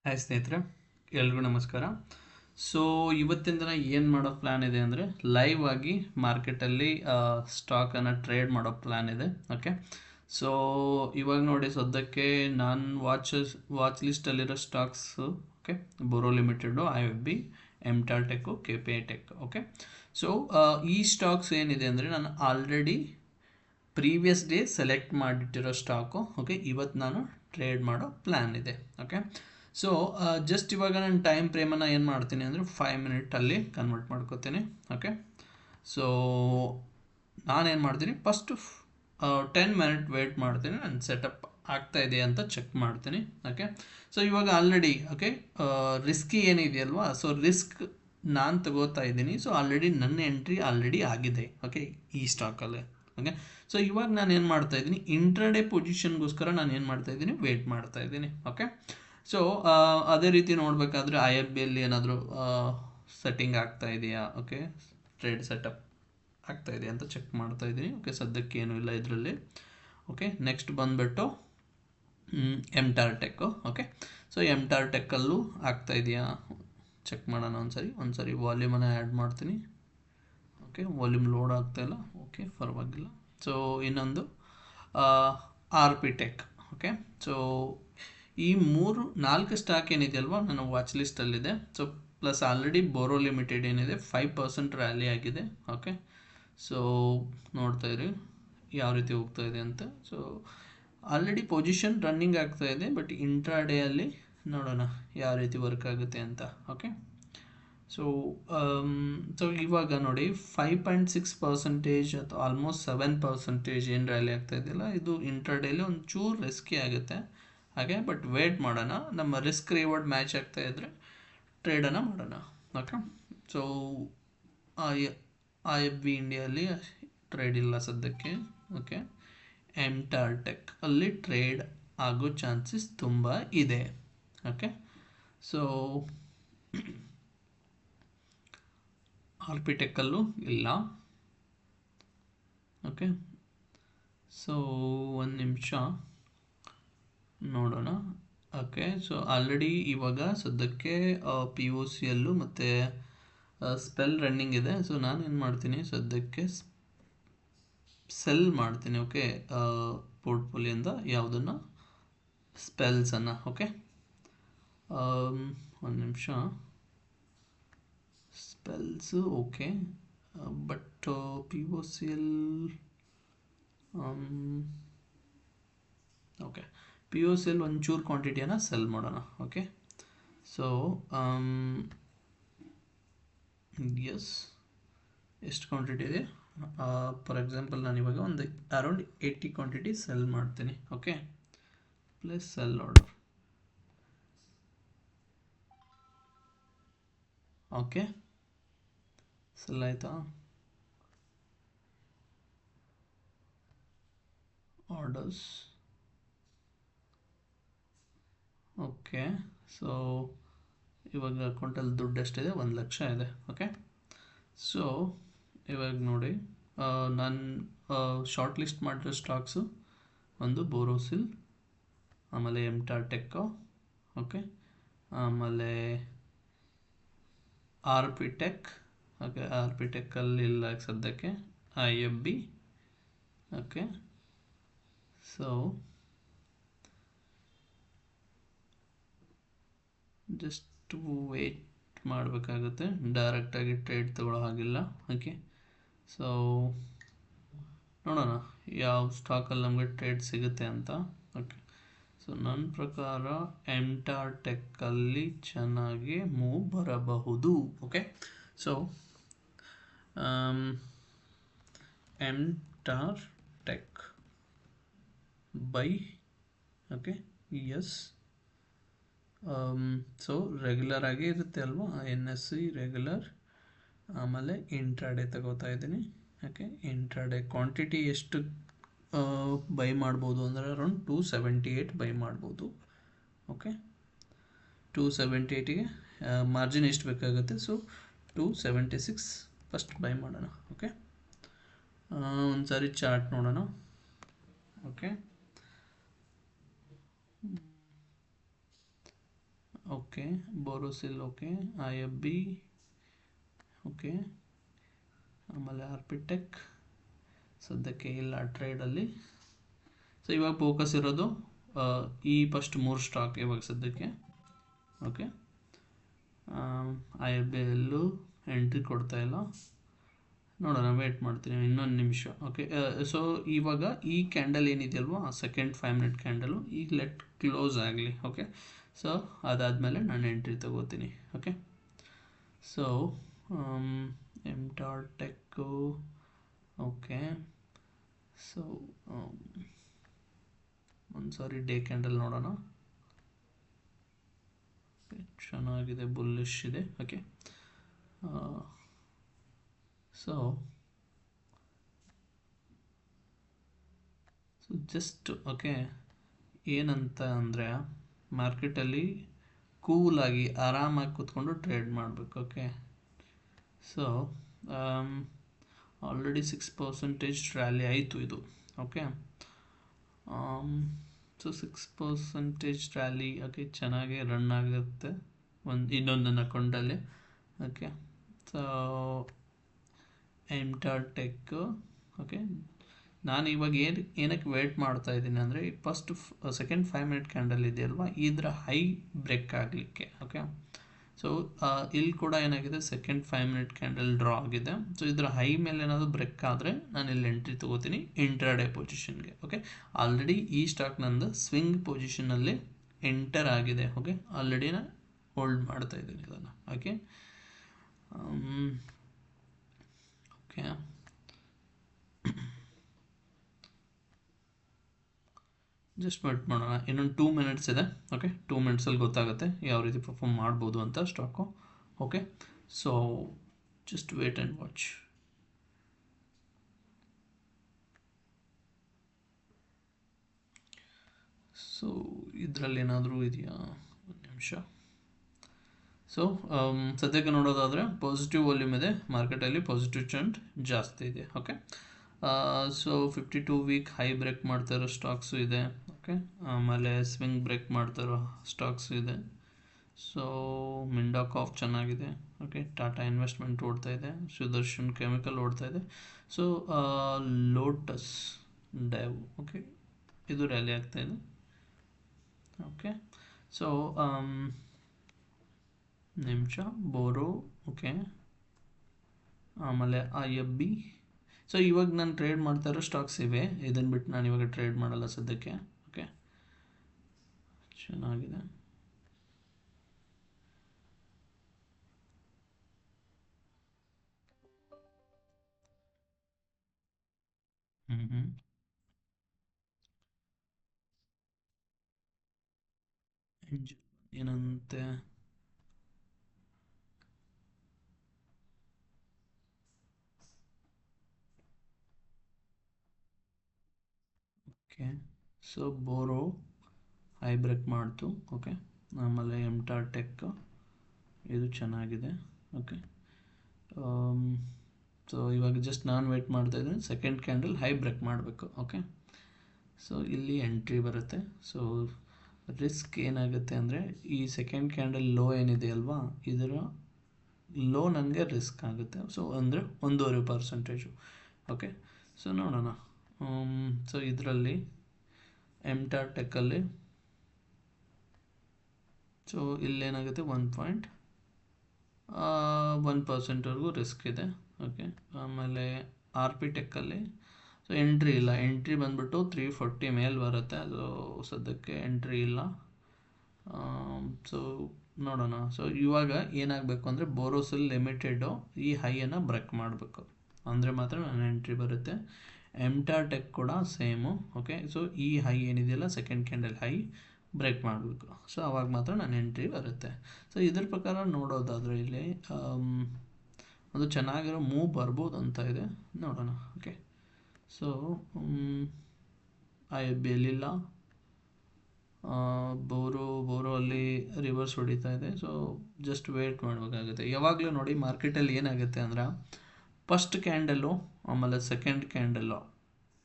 Hi ಸ್ನೇಹಿತರೆ, ಎಲ್ರಿಗೂ ನಮಸ್ಕಾರ. ಸೊ ಇವತ್ತಿನ ದಿನ ಏನು ಮಾಡೋ ಪ್ಲ್ಯಾನ್ ಇದೆ ಅಂದರೆ ಲೈವ್ ಆಗಿ ಮಾರ್ಕೆಟಲ್ಲಿ ಸ್ಟಾಕನ್ನು ಟ್ರೇಡ್ ಮಾಡೋ ಪ್ಲ್ಯಾನ್ ಇದೆ. ಓಕೆ, ಸೊ ಇವಾಗ ನೋಡಿ ಸದ್ಯಕ್ಕೆ ನಾನು ವಾಚ್ ಲಿಸ್ಟಲ್ಲಿರೋ stocks, okay, Boro limited, IFB, MTAR tech, KPI tech. Okay, so ಈ ಸ್ಟಾಕ್ಸ್ ಏನಿದೆ ಅಂದರೆ ನಾನು ಆಲ್ರೆಡಿ ಪ್ರೀವಿಯಸ್ ಡೇ ಸೆಲೆಕ್ಟ್ ಮಾಡಿಟ್ಟಿರೋ ಸ್ಟಾಕು. ಓಕೆ, ಇವತ್ತು ನಾನು ಟ್ರೇಡ್ ಮಾಡೋ ಪ್ಲ್ಯಾನ್ ಇದೆ. ಓಕೆ, ಸೊ ಜಸ್ಟ್ ಇವಾಗ ನಾನು ಟೈಮ್ ಫ್ರೇಮನ್ನು ಏನು ಮಾಡ್ತೀನಿ ಅಂದರೆ 5 ಮಿನಿಟಲ್ಲಿ ಕನ್ವರ್ಟ್ ಮಾಡ್ಕೋತೀನಿ. ಓಕೆ, ಸೊ ನಾನೇನು ಮಾಡ್ತೀನಿ, ಫಸ್ಟು 10 ಮಿನಿಟ್ ವೆಯ್ಟ್ ಮಾಡ್ತೀನಿ, ನಾನು ಸೆಟಪ್ ಆಗ್ತಾ ಇದೆ ಅಂತ ಚೆಕ್ ಮಾಡ್ತೀನಿ. ಓಕೆ, ಸೊ ಇವಾಗ ಆಲ್ರೆಡಿ ಓಕೆ ರಿಸ್ಕಿ ಏನಿದೆಯಲ್ವಾ, ಸೊ ರಿಸ್ಕ್ ನಾನು ತಗೋತಾ ಇದ್ದೀನಿ. ಸೊ ಆಲ್ರೆಡಿ ನನ್ನ ಎಂಟ್ರಿ ಆಲ್ರೆಡಿ ಆಗಿದೆ. ಓಕೆ, ಈ ಸ್ಟಾಕಲ್ಲಿ. ಓಕೆ, ಸೊ ಇವಾಗ ನಾನು ಏನು ಮಾಡ್ತಾ ಇದ್ದೀನಿ, ಇಂಟ್ರಾಡೇ ಪೊಸಿಷನ್ಗೋಸ್ಕರ ನಾನು ಏನು ಮಾಡ್ತಾ ಇದ್ದೀನಿ, ವೆಯ್ಟ್ ಮಾಡ್ತಾ ಇದ್ದೀನಿ. ಓಕೆ, ಸೊ ಅದೇ ರೀತಿ ನೋಡಬೇಕಾದ್ರೆ IFBಯಲ್ಲಿ ಏನಾದರೂ ಸೆಟ್ಟಿಂಗ್ ಆಗ್ತಾ ಇದೆಯಾ, ಓಕೆ, ಟ್ರೇಡ್ ಸೆಟಪ್ ಆಗ್ತಾ ಇದೆಯಾ ಅಂತ ಚೆಕ್ ಮಾಡ್ತಾ ಇದ್ದೀನಿ. ಓಕೆ, ಸದ್ಯಕ್ಕೆ ಏನೂ ಇಲ್ಲ ಇದರಲ್ಲಿ. ಓಕೆ, ನೆಕ್ಸ್ಟ್ ಬಂದುಬಿಟ್ಟು MTAR tech. Okay, so MTAR ಟೆಕ್ಕಲ್ಲೂ ಆಗ್ತಾ ಇದೆಯಾ ಚೆಕ್ ಮಾಡೋಣ ಒಂದ್ಸರಿ ವಾಲ್ಯೂಮನ್ನು ಆ್ಯಡ್ ಮಾಡ್ತೀನಿ. ಓಕೆ, ವಾಲ್ಯೂಮ್ ಲೋಡ್ ಆಗ್ತಾಯಿಲ್ಲ. ಓಕೆ, ಪರವಾಗಿಲ್ಲ. ಸೊ ಇನ್ನೊಂದು RP ಟೆಕ್. ಓಕೆ, ಸೊ ಈ 4 ಸ್ಟಾಕ್ ಏನಿದೆಯಲ್ವ ನನ್ನ ವಾಚ್ ಲಿಸ್ಟಲ್ಲಿದೆ. ಸೊ ಪ್ಲಸ್ ಆಲ್ರೆಡಿ ಬೋರೋ ಲಿಮಿಟೆಡ್ ಏನಿದೆ 5% ರ್ಯಾಲಿ ಆಗಿದೆ. ಓಕೆ, ಸೊ ನೋಡ್ತಾ ಇರಿ ಯಾವ ರೀತಿ ಹೋಗ್ತಾ ಇದೆ ಅಂತ. ಸೊ ಆಲ್ರೆಡಿ ಪೊಸಿಷನ್ ರನ್ನಿಂಗ್ ಆಗ್ತಾ ಇದೆ, ಬಟ್ ಇಂಟ್ರಾಡೇಯಲ್ಲಿ ನೋಡೋಣ ಯಾವ ರೀತಿ ವರ್ಕ್ ಆಗುತ್ತೆ ಅಂತ. ಓಕೆ, ಸೊ ಇವಾಗ ನೋಡಿ 5.6% ಅಥವಾ ಆಲ್ಮೋಸ್ಟ್ 7% ಏನು ರ್ಯಾಲಿ ಆಗ್ತಾ ಇದೆಯಲ್ಲ, ಇದು ಇಂಟ್ರಾಡೇಲಿ ಒಂಚೂರು ರಿಸ್ಕಿ ಆಗುತ್ತೆ. ಹಾಗೆ ಬಟ್ ವೇಟ್ ಮಾಡೋಣ, ನಮ್ಮ ರಿಸ್ಕ್ ರಿವಾರ್ಡ್ ಮ್ಯಾಚ್ ಆಗ್ತಾ ಇದ್ದರೆ ಟ್ರೇಡನ್ನು ಮಾಡೋಣ. ಓಕೆ, ಸೊ IFB ಇಂಡಿಯಲ್ಲಿ ಟ್ರೇಡ್ ಇಲ್ಲ ಸದ್ಯಕ್ಕೆ. ಓಕೆ, MTAR ಟೆಕ್ ಅಲ್ಲಿ ಟ್ರೇಡ್ ಆಗೋ ಚಾನ್ಸಸ್ ತುಂಬ ಇದೆ. ಓಕೆ, ಸೊ RP ಟೆಕ್ಕಲ್ಲೂ ಇಲ್ಲ. ಓಕೆ, ಸೊ ಒಂದು ನಿಮಿಷ ನೋಡೋಣ. ಓಕೆ, ಸೊ ಆಲ್ರೆಡಿ ಇವಾಗ ಸದ್ಯಕ್ಕೆ POCಯಲ್ಲೂ ಮತ್ತು ಸ್ಪೆಲ್ ರನ್ನಿಂಗ್ ಇದೆ. ಸೊ ನಾನು ಏನು ಮಾಡ್ತೀನಿ, ಸದ್ಯಕ್ಕೆ ಸೆಲ್ ಮಾಡ್ತೀನಿ. ಓಕೆ, ಪೋರ್ಟ್ಫೋಲಿಯೋಯಿಂದ ಯಾವುದನ್ನು, ಸ್ಪೆಲ್ಸನ್ನು. ಓಕೆ, ಒಂದು ನಿಮಿಷ, spells okay, but POCL okay, POCL ಒಂಚೂರು ಕ್ವಾಂಟಿಟಿಯನ್ನು ಸೆಲ್ ಮಾಡೋಣ. ಓಕೆ, ಸೊ ಎಸ್, ಎಷ್ಟು ಕ್ವಾಂಟಿಟಿ ಇದೆ, ಫಾರ್ ಎಕ್ಸಾಂಪಲ್ ನಾನು ಇವಾಗ ಒಂದು ಅರೌಂಡ್ 80 ಕ್ವಾಂಟಿಟಿ ಸೆಲ್ ಮಾಡ್ತೀನಿ. Okay, plus sell order. Okay, sell ಆಯಿತಾ, ಆರ್ಡರ್ಸ್. ಓಕೆ, ಸೊ ಇವಾಗ ಅಕೌಂಟಲ್ಲಿ ದುಡ್ಡು ಎಷ್ಟಿದೆ, 1 ಲಕ್ಷ ಇದೆ. ಓಕೆ, ಸೊ ಇವಾಗ ನೋಡಿ ನಾನು ಶಾರ್ಟ್ ಲಿಸ್ಟ್ ಮಾಡಿರೋ ಸ್ಟಾಕ್ಸು ಒಂದು ಬೋರೋಸಿಲ್, ಆಮೇಲೆ MTAR ಟೆಕ್ಕು. ಓಕೆ, ಆಮೇಲೆ RP ಟೆಕ್. ಓಕೆ, RP ಟೆಕ್ಕಲ್ಲಿ ಇಲ್ಲ ಸದ್ಯಕ್ಕೆ. IFB. Okay, so just wait ಮಾಡಬೇಕಾಗುತ್ತೆ, ಡೈರೆಕ್ಟಾಗಿ ಟ್ರೇಡ್ ತಗೊಳ್ಳೋ ಹಾಗಿಲ್ಲ. ಓಕೆ, ಸೊ ನೋಡೋಣ ಯಾವ ಸ್ಟಾಕಲ್ಲಿ ನಮಗೆ ಟ್ರೇಡ್ ಸಿಗುತ್ತೆ ಅಂತ. ಓಕೆ, ಸೊ ನನ್ನ ಪ್ರಕಾರ MTAR ಟೆಕ್ಕಲ್ಲಿ ಚೆನ್ನಾಗಿ ಮೂವ್ ಬರಬಹುದು. Okay, so MTAR tech buy. Okay, yes, so regular ಆಗಿ ಇರುತ್ತೆ ಅಲ್ವಾ, NSE ರೆಗ್ಯುಲರ್, ಆಮೇಲೆ ಇಂಟ್ರಾಡೇ ತಗೋತಾ ಇದ್ದೀನಿ. ಓಕೆ, ಇಂಟ್ರಾಡೇ ಕ್ವಾಂಟಿಟಿ ಎಷ್ಟು ಬೈ ಮಾಡ್ಬೋದು ಅಂದರೆ ಅರೌಂಡ್ 278 ಬೈ ಮಾಡ್ಬೋದು. ಓಕೆ, 278ಗೆ ಮಾರ್ಜಿನ್ ಎಷ್ಟು ಬೇಕಾಗುತ್ತೆ, ಸೊ 276 ಫಸ್ಟ್ ಬೈ ಮಾಡೋಣ. ಓಕೆ, ಒಂದು ಸಾರಿ ಚಾರ್ಟ್ ನೋಡೋಣ. Okay, okay, Borosil okay, IFB okay, ಆಮೇಲೆ ಆರ್ಪಿಟೆಕ್ ಸದ್ಯಕ್ಕೆ ಇಲ್ಲ ಟ್ರೇಡಲ್ಲಿ. ಸೊ ಇವಾಗ ಫೋಕಸ್ ಇರೋದು ಈ ಫಸ್ಟ್ 3 ಸ್ಟಾಕ್ ಇವಾಗ ಸದ್ಯಕ್ಕೆ. ಓಕೆ, IFB ಎಲ್ಲೂ ಎಂಟ್ರಿ ಕೊಡ್ತಾ ಇಲ್ಲ, ನೋಡೋಣ, ವೇಟ್ ಮಾಡ್ತೀನಿ ಇನ್ನೊಂದು ನಿಮಿಷ. ಓಕೆ, ಸೊ ಇವಾಗ ಈ ಕ್ಯಾಂಡಲ್ ಏನಿದೆಯಲ್ವಾ, ಸೆಕೆಂಡ್ 5 ಮಿನಿಟ್ ಕ್ಯಾಂಡಲು ಈಗ ಲೆಟ್ ಕ್ಲೋಸ್ ಆಗಲಿ. ಓಕೆ, ಸೊ ಅದಾದಮೇಲೆ ನಾನು ಎಂಟ್ರಿ ತಗೋತೀನಿ. Okay, so MTAR tech okay. So ಒಂದು ಸಾರಿ ಡೇ ಕ್ಯಾಂಡಲ್ ನೋಡೋಣ. ಚೆನ್ನಾಗಿದೆ, ಬುಲ್ಲಿಶ್ ಇದೆ. ಓಕೆ, ಸೊ ಜಸ್ಟ್ ಓಕೆ, ಏನಂತ ಅಂದರೆ ಮಾರ್ಕೆಟಲ್ಲಿ ಕೂಲಾಗಿ ಆರಾಮಾಗಿ ಕೂತ್ಕೊಂಡು ಟ್ರೇಡ್ ಮಾಡಬೇಕು. ಓಕೆ, ಸೊ ಆಲ್ರೆಡಿ 6% ರ್ಯಾಲಿ ಆಯಿತು ಇದು. Okay, so 6% rally. ಓಕೆ, ಚೆನ್ನಾಗಿ ರನ್ ಆಗುತ್ತೆ ಇನ್ನೊಂದು ಅಕೌಂಟಲ್ಲಿ. Okay, so MTAR tech. Okay, ನಾನು ಇವಾಗ ಏನಕ್ಕೆ ವೇಟ್ ಮಾಡ್ತಾ ಇದ್ದೀನಿ ಅಂದರೆ ಫಸ್ಟ್ ಸೆಕೆಂಡ್ 5 ಮಿನಿಟ್ ಕ್ಯಾಂಡಲ್ ಇದೆಯಲ್ವಾ, ಇದರ ಹೈ ಬ್ರೇಕ್ ಆಗಲಿಕ್ಕೆ. ಓಕೆ, ಸೊ ಇಲ್ಲಿ ಕೂಡ ಏನಾಗಿದೆ, ಸೆಕೆಂಡ್ 5 ಮಿನಿಟ್ ಕ್ಯಾಂಡಲ್ ಡ್ರಾ ಆಗಿದೆ. ಸೊ ಇದರ ಹೈ ಮೇಲೆ ಏನಾದರೂ ಬ್ರೇಕ್ ಆದರೆ ನಾನು ಇಲ್ಲಿ ಎಂಟ್ರಿ ತೊಗೋತೀನಿ ಇಂಟ್ರಾಡೇ ಪೊಸಿಷನ್ಗೆ. ಓಕೆ, ಆಲ್ರೆಡಿ ಈ ಸ್ಟಾಕ್ ನಂದು ಸ್ವಿಂಗ್ ಪೊಸಿಷನಲ್ಲಿ ಎಂಟರ್ ಆಗಿದೆ. ಓಕೆ, ಆಲ್ರೆಡಿ ನಾನು ಹೋಲ್ಡ್ ಮಾಡ್ತಾ ಇದ್ದೀನಿ ಇದನ್ನು. ಓಕೆ, ಓಕೆ, ಜಸ್ಟ್ ವೇಟ್ ಮಾಡೋಣ, ಇನ್ನೊಂದು 2 ಮಿನಿಟ್ಸ್ ಇದೆ. ಓಕೆ, 2 ಮಿನಿಟ್ಸಲ್ಲಿ ಗೊತ್ತಾಗುತ್ತೆ ಯಾವ ರೀತಿ ಪರ್ಫಾರ್ಮ್ ಮಾಡ್ಬೋದು ಅಂತ stock. Okay, so just wait and watch. So ಇದರಲ್ಲಿ ಏನಾದರೂ ಇದೆಯಾ, ಒಂದು ನಿಮಿಷ. ಸೊ ಸದ್ಯಕ್ಕೆ ನೋಡೋದಾದರೆ ಪಾಸಿಟಿವ್ ವಾಲ್ಯೂಮ್ ಇದೆ ಮಾರ್ಕೆಟಲ್ಲಿ, ಪಾಸಿಟಿವ್ ಟ್ರೆಂಡ್ ಜಾಸ್ತಿ ಇದೆ. Okay, so 52 week high break ಮಾಡ್ತಾ ಇರೋ ಸ್ಟಾಕ್ಸು ಇದೆ. ಓಕೆ, ಆಮೇಲೆ ಸ್ವಿಂಗ್ ಬ್ರೇಕ್ ಮಾಡ್ತಾ ಇರೋ ಸ್ಟಾಕ್ಸು ಇದೆ. ಸೊ ಮಿಂಡಾಕಾಫ್ ಚೆನ್ನಾಗಿದೆ. ಓಕೆ, ಟಾಟಾ ಇನ್ವೆಸ್ಟ್ಮೆಂಟ್ ಓಡ್ತಾ ಇದೆ, ಸುದರ್ಶನ್ ಕೆಮಿಕಲ್ ಓಡ್ತಾ ಇದೆ. ಸೊ ಲೋಟಸ್ ಡೈವ್ ಓಕೆ, ಇದು ರ್ಯಾಲಿ ಆಗ್ತಾ ಇದೆ. ಓಕೆ, ಸೊ ನಿಮಿಷ ಬೋರೋ ಓಕೆ, ಆಮೇಲೆ IFB. ಸೊ ಇವಾಗ ನಾನು ಟ್ರೇಡ್ ಮಾಡ್ತಾ ಇರೋ ಸ್ಟಾಕ್ಸ್ ಇವೆ, ಇದನ್ನು ಬಿಟ್ಟು ನಾನು ಇವಾಗ ಟ್ರೇಡ್ ಮಾಡಲ್ಲ ಸದ್ಯಕ್ಕೆ. ಓಕೆ, ಚೆನ್ನಾಗಿದೆ. ಏನಂತೆ, ಓಕೆ, ಸೊ ಬೋರೋ ಹೈ ಬ್ರೇಕ್ ಮಾಡ್ತು. ಓಕೆ, ಆಮೇಲೆ ಎಂಟಾರ್ ಟೆಕ್ ಇದು ಚೆನ್ನಾಗಿದೆ. ಓಕೆ, ಸೊ ಇವಾಗ ಜಸ್ಟ್ ನಾನು ವೇಟ್ ಮಾಡ್ತಾ ಇದ್ದೀನಿ ಸೆಕೆಂಡ್ ಕ್ಯಾಂಡಲ್ ಹೈ ಬ್ರೇಕ್ ಮಾಡಬೇಕು. ಓಕೆ, ಸೊ ಇಲ್ಲಿ ಎಂಟ್ರಿ ಬರುತ್ತೆ. ಸೊ ರಿಸ್ಕ್ ಏನಾಗುತ್ತೆ ಅಂದರೆ ಈ ಸೆಕೆಂಡ್ ಕ್ಯಾಂಡಲ್ ಲೋ ಏನಿದೆ ಅಲ್ವಾ, ಇದರ ಲೋ ನನಗೆ ರಿಸ್ಕ್ ಆಗುತ್ತೆ. ಸೊ ಅಂದರೆ 1.5%. ಓಕೆ, ಸೊ ನೋಡೋಣ. ಸೊ ಇದರಲ್ಲಿ ಎಂಟಾರ್ ಟೆಕ್ಕಲ್ಲಿ ಸೊ ಇಲ್ಲೇನಾಗುತ್ತೆ 1.1%ವರೆಗೂ ರಿಸ್ಕ್ ಇದೆ. ಓಕೆ, ಆಮೇಲೆ RP ಟೆಕ್ಕಲ್ಲಿ ಸೊ ಎಂಟ್ರಿ ಇಲ್ಲ, ಎಂಟ್ರಿ ಬಂದ್ಬಿಟ್ಟು 340 ಮೇಲೆ ಬರುತ್ತೆ. ಅದು ಸದ್ಯಕ್ಕೆ ಎಂಟ್ರಿ ಇಲ್ಲ. ಸೊ ನೋಡೋಣ. ಸೊ ಇವಾಗ ಏನಾಗಬೇಕು ಅಂದರೆ ಬೋರೋಸಿಲ್ ಲಿಮಿಟೆಡು ಈ ಹೈಯನ್ನು ಬ್ರೇಕ್ ಮಾಡಬೇಕು ಅಂದರೆ ಮಾತ್ರ ನಾನು ಎಂಟ್ರಿ ಬರುತ್ತೆ. ಎಂಟಾರ್ ಟೆಕ್ ಕೂಡ ಸೇಮು. ಓಕೆ, ಸೊ ಈ ಹೈ ಏನಿದೆಯಲ್ಲ ಸೆಕೆಂಡ್ ಕ್ಯಾಂಡಲ್ ಹೈ ಬ್ರೇಕ್ ಮಾಡಬೇಕು. ಸೊ ಅವಾಗ ಮಾತ್ರ ನಾನು ಎಂಟ್ರಿ ಬರುತ್ತೆ. ಸೊ ಇದ್ರ ಪ್ರಕಾರ ನೋಡೋದಾದರೆ ಇಲ್ಲಿ ಒಂದು ಚೆನ್ನಾಗಿರೋ ಮೂವ್ ಬರ್ಬೋದು ಅಂತ ಇದೆ, ನೋಡೋಣ. ಓಕೆ, ಸೊ IFB ಅಲ್ಲಿಲ್ಲ, ಬೋರೋ ಅಲ್ಲಿ ರಿವರ್ಸ್ ಹೊಡಿತಾ ಇದೆ. ಸೊ ಜಸ್ಟ್ ವೇಟ್ ಮಾಡಬೇಕಾಗುತ್ತೆ. ಯಾವಾಗಲೂ ನೋಡಿ ಮಾರ್ಕೆಟಲ್ಲಿ ಏನಾಗುತ್ತೆ ಅಂದ್ರೆ ಫಸ್ಟ್ ಕ್ಯಾಂಡಲ್ಲು ಆಮೇಲೆ ಸೆಕೆಂಡ್ ಕ್ಯಾಂಡಲ್ಲು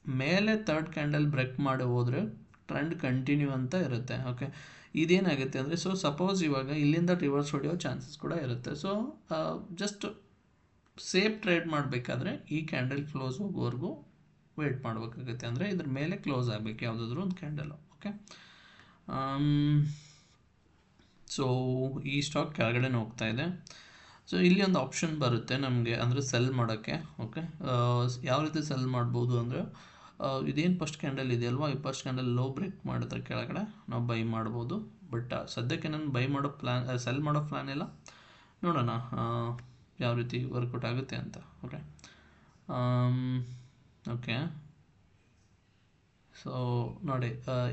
ಮೇಲೆ ಥರ್ಡ್ ಕ್ಯಾಂಡಲ್ ಬ್ರೇಕ್ ಮಾಡಿ ಹೋದರೆ ಟ್ರೆಂಡ್ ಕಂಟಿನ್ಯೂ ಅಂತ ಇರುತ್ತೆ. ಓಕೆ, ಇದೇನಾಗುತ್ತೆ ಅಂದರೆ, ಸೊ ಸಪೋಸ್ ಇವಾಗ ಇಲ್ಲಿಂದ ರಿವರ್ಸ್ ಹೊಡೆಯೋ ಚಾನ್ಸಸ್ ಕೂಡ ಇರುತ್ತೆ. ಸೊ ಜಸ್ಟ್ ಸೇಫ್ ಟ್ರೇಡ್ ಮಾಡಬೇಕಾದ್ರೆ ಈ ಕ್ಯಾಂಡಲ್ ಕ್ಲೋಸ್ ಹೋಗೋವರೆಗೂ ವೇಟ್ ಮಾಡಬೇಕಾಗುತ್ತೆ. ಅಂದರೆ ಇದ್ರ ಮೇಲೆ ಕ್ಲೋಸ್ ಆಗಬೇಕು ಯಾವುದಾದ್ರೂ ಒಂದು ಕ್ಯಾಂಡಲು. ಓಕೆ, ಸೊ ಈ ಸ್ಟಾಕ್ ಕೆಳಗಡೆನೇ ಹೋಗ್ತಾ ಇದೆ. ಸೊ ಇಲ್ಲಿ ಒಂದು ಆಪ್ಷನ್ ಬರುತ್ತೆ ನಮಗೆ, ಅಂದರೆ ಸೆಲ್ ಮಾಡೋಕ್ಕೆ. ಓಕೆ, ಯಾವ ರೀತಿ ಸೆಲ್ ಮಾಡ್ಬೋದು ಅಂದರೆ, ಇದೇನು ಫಸ್ಟ್ ಕ್ಯಾಂಡಲ್ ಇದೆಯಲ್ವಾ, ಈ ಫಸ್ಟ್ ಕ್ಯಾಂಡಲ್ ಲೋ ಬ್ರೇಕ್ ಮಾಡಿದ್ರೆ ಕೆಳಗಡೆ ನಾವು ಬೈ ಮಾಡ್ಬೋದು. ಬಟ್ ಸದ್ಯಕ್ಕೆ ನಾನು ಬೈ ಮಾಡೋ ಪ್ಲ್ಯಾನ್, ಸೆಲ್ ಮಾಡೋ ಪ್ಲ್ಯಾನ್ ಇಲ್ಲ. ನೋಡೋಣ ಯಾವ ರೀತಿ ವರ್ಕೌಟ್ ಆಗುತ್ತೆ ಅಂತ. ಓಕೆ, ಓಕೆ, ಸೊ ನೋಡಿ